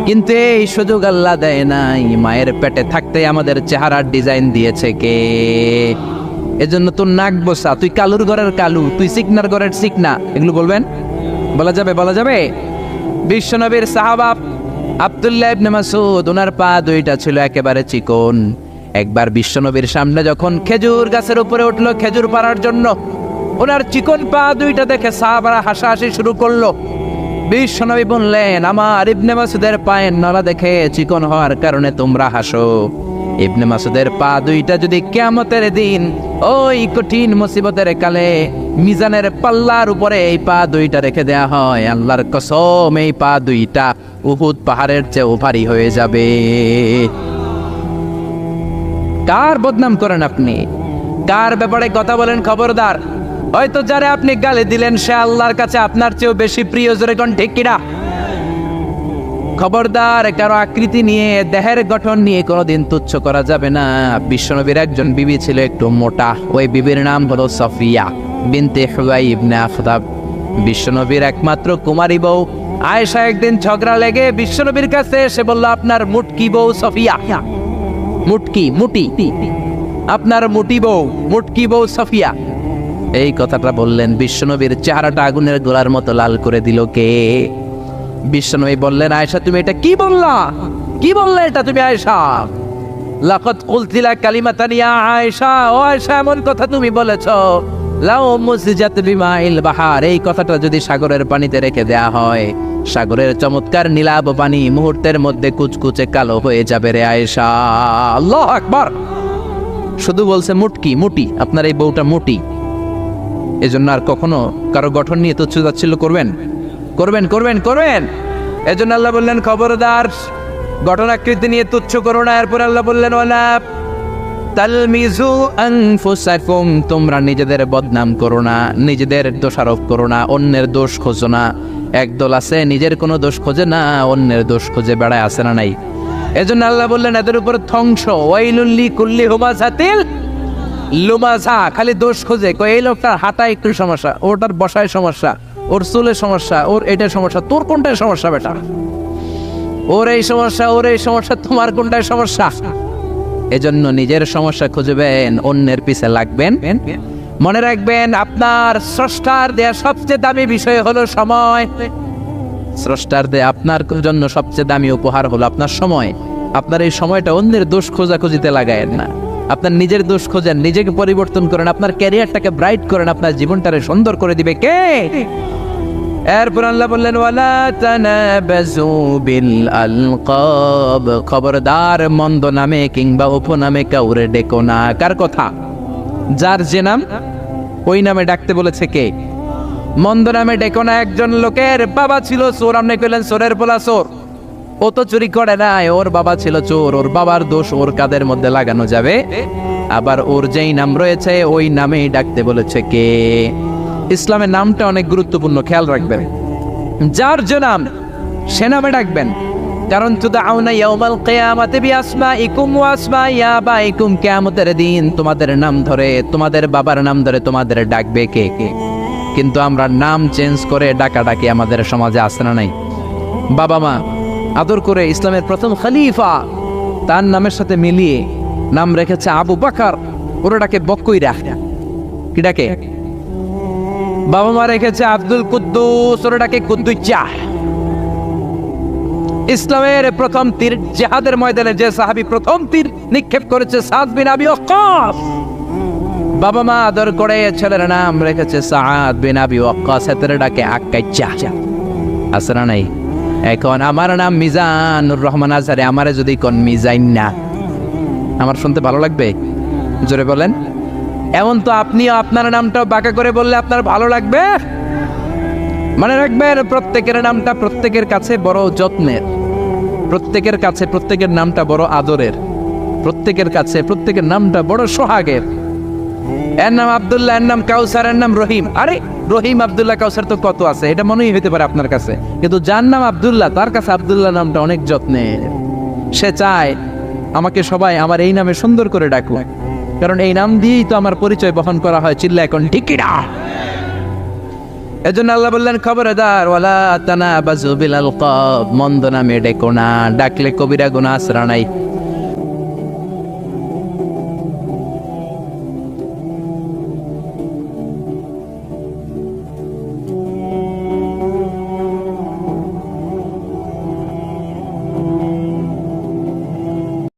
কিন্তু এই সুযোগ আল্লাহ দেয় নাই। মায়ের পেটে থাকতে আমাদের চেহারার ডিজাইন দিয়েছে কে? এজন্য তোর নাক বসা, তুই কালুর ঘরের কালু, তুই সিকনার ঘরের সিকনা, এগুলো বলবেন? বলা যাবে? বলা যাবে? বিশ্বনবীর সাহাবা আব্দুল্লাহ ইবনে মাসউদ, ওনার পা দুইটা ছিল একেবারে চিকন। একবার বিশ্বনবীর সামনে যখন খেজুর গাছের উপরে উঠলো খেজুর পাড়ার জন্য, ওনার চিকন পা দুইটা দেখে সাহাবারা হাসাহাসি শুরু করলো। বিশ্বনবী বললেন, আমার ইবনে মাসউদের পায়ের নলা দেখে চিকন হওয়ার কারণে তোমরা হাসো। ইবনে মাসউদের পা দুইটা যদি কিয়ামতের দিন ওই কঠিন মুসিবতের কালে মিজানের পাল্লার উপরে এই পা দুইটা রেখে দেয়া হয়, আল্লাহর কসম এই পা দুইটা উহুদ পাহাড়ের চেয়ে ভারী হয়ে যাবে। কার বদনাম করেন আপনি? কার ব্যাপারে কথা বলেন? খবরদার। হয়তো যারা আপনি গালি দিলেন সে আল্লাহর কাছে আপনার চেয়েও বেশি প্রিয়, জোরে কোন ঠিক কিনা? খবরদার, কারো আকৃতি নিয়ে, দেহের গঠন নিয়ে কোনোদিন তুচ্ছ করা যাবে না। বিশ্বনবীর একজন বিবি ছিল একটু মোটা, ওই বিবির নাম হলো সফিয়া বিনতে হুয়াই ইবনে আখতাব। বিশ্বনবীর একমাত্র কুমারী বউ আয়েশা একদিন ঝগড়া লেগে বিশ্বনবীর কাছে এসে বলল, আপনার মুটকি বউ সফিয়া, মুটকি মুটি, আপনার মুটি বউ, মুটকি বউ সফিয়া। এই কথাটা বললেন, বিশ্বনবীর চেহারাটা আগুনের গোলার মতো লাল করে দিল কে? বিশ্বনবী বললেন, আয়েশা তুমি এটা কি বললা? কি বললে এটা তুমি আয়েশা? লাকাদ কুলতিলা কালিমাতান ইয়া আয়েশা, ও আয়েশা এমন কথা তুমি বলেছো, লাউ মুসজাত বিমাইল বাহার, এই কথাটা যদি সাগরের পানিতে রেখে দেয়া হয়, সাগরের চমৎকার নীলাভ পানি মুহূর্তের মধ্যে কুচকুচে কালো হয়ে যাবে রে আয়েশা। আল্লাহু আকবার। শুধু বলছে মুটকি মুটি, আপনার এই বউটা মুটি। এজন্য আর কখনো কারো গঠন নিয়ে তুচ্ছ তাচ্ছিল্য করবেন? করবেন করবেন করবেন। এজন্য আল্লাহ বললেন, খবরদার গঠন আকৃতি নিয়ে তুচ্ছ করো না। এরপর আল্লাহ বললেন, ওয়ালা তালমিজু আনফুসাকুম, তোমরা নিজেদের বদনাম করো না, নিজেদের দোষারোপ করো না, অন্যের দোষ খোঁজো না। একদল আছে নিজের কোনো দোষ খোঁজে না, অন্যের দোষ খুঁজে বেড়ায়, আছে না নাই? এজন্য আল্লাহ বললেন, এদের উপর ধ্বংস। ওয়াইলুল লিকুল্লি হুমাযাতিল লুমাযা, খালি দোষ খোঁজে। এই লোকটার হাঁটা একটু সমস্যা, ওটার বসায় সমস্যা, ওর চুলের সমস্যা, ওর এটার সমস্যা, তোর কোনটায় সমস্যা বেটা? ওর এই সমস্যা, ওর এই সমস্যা, তোমার কোনটায় সমস্যা? এজন্য নিজের সমস্যা খুঁজবেন, অন্যের পিছে লাগবেন। মনে রাখবেন, আপনার স্রষ্টার দেয়া সবচেয়ে দামি বিষয় হলো সময়। স্রষ্টার দেয়া আপনার জন্য সবচেয়ে দামি উপহার হলো আপনার সময়। আপনার এই সময়টা অন্যের দোষ খোঁজাখুঁজিতে লাগায়েন না, আপনার নিজের দোষ খোঁজেন, নিজেকে পরিবর্তন করেন, আপনার ক্যারিয়ারটাকে ব্রাইট করেন, আপনার জীবনটারে সুন্দর করে দিবে কে? এরপর আল্লাহ বললেন, ওয়ালা তানাবাজু বিল আলকাব, খবরদার মন্দ নামে কিংবা উপনামে কাউরে ডেকো না। কার কথা? যার যে নাম ওই নামে ডাকতে বলেছে কে? মন্দ নামে ডেকো না। একজন লোকের বাবা ছিল চোর, আপনি কইলেন চোরের পোলা চোর, ও তো চুরি করে নাই, ওর বাবা ছিল চোর, ওর বাবার দোষ ওর কাদের মধ্যে লাগানো যাবে? আবার ওর যেই নাম রয়েছে ওই নামেই ডাকতে বলেছে কে? ইসলামের নামটা অনেক গুরুত্বপূর্ণ, খেয়াল রাখবেন। যার যে নাম সে নামে ডাকবেন। কারণ তুদআউনা ইয়াউমাল কিয়ামাতি বিআসমাইকুম ওয়া আসমাই আবাইকুম, কিয়ামতের দিন তোমাদের নাম ধরে, তোমাদের বাবার নাম ধরে তোমাদের ডাকবে কে কে? কিন্তু আমরা নাম চেঞ্জ করে ডাকাডাকি আমাদের সমাজে আছে না নাই? বাবা মা আদর করে ইসলামের প্রথম খলিফা তার নামের সাথে মিলিয়ে নাম রেখেছে আবু বকর, ওরা ডাকে বক্কইরা। কি ডাকে? বাবা মা রেখেছে আব্দুল কুদ্দুস, ওরা ডাকে কুদ্দুজ্জা। ইসলামের প্রথম তীর জিহাদের ময়দানে যে সাহাবী প্রথম তীর নিক্ষেপ করেছে সাদ বিন আবি ওয়াক্কাস, বাবা মা আদর করে ছেলের নাম রেখেছে সাদ বিন আবি ওয়াক্কাস, এতে ডাকে আক্কাইচা। আছে না নাই? এখন আমার নাম মিজানুর রহমান আজহারি, আমারে যদি কোন মিজাইন না, আমার শুনতে ভালো লাগবে? জোরে বলেন। এমন তো আপনিও আপনার নামটাও বাঁকা করে বললে আপনার ভালো লাগবে? মনে রাখবেন, প্রত্যেকের নামটা প্রত্যেকের কাছে বড় যত্নের, প্রত্যেকের কাছে প্রত্যেকের নামটা বড় আদরের, প্রত্যেকের কাছে প্রত্যেকের নামটা বড় সোহাগের। এর নাম আব্দুল্লাহ, এর নাম কাউসার, এর নাম রহিম। আরে রহিম, আব্দুল্লাহ, কাউসার তো কত আছে, এটা মনেই হইতে পারে আপনার কাছে, কিন্তু যার নাম আব্দুল্লাহ তার কাছে আব্দুল্লাহ নামটা অনেক যত্নের। সে চায় আমাকে সবাই আমার এই নামে সুন্দর করে ডাকুক, কারণ এই নাম দিয়েই তো আমার পরিচয় বহন করা হয়। চিল্লা এখন ঠিক কিনা? এজন্য আল্লাহ বললেন, খবরদার, ওয়ালা তানাবাজু বিল আলকাব, মন্দ নামে ডেকো না, ডাকলে কবিরা গুনাহ আশ্রা নাই।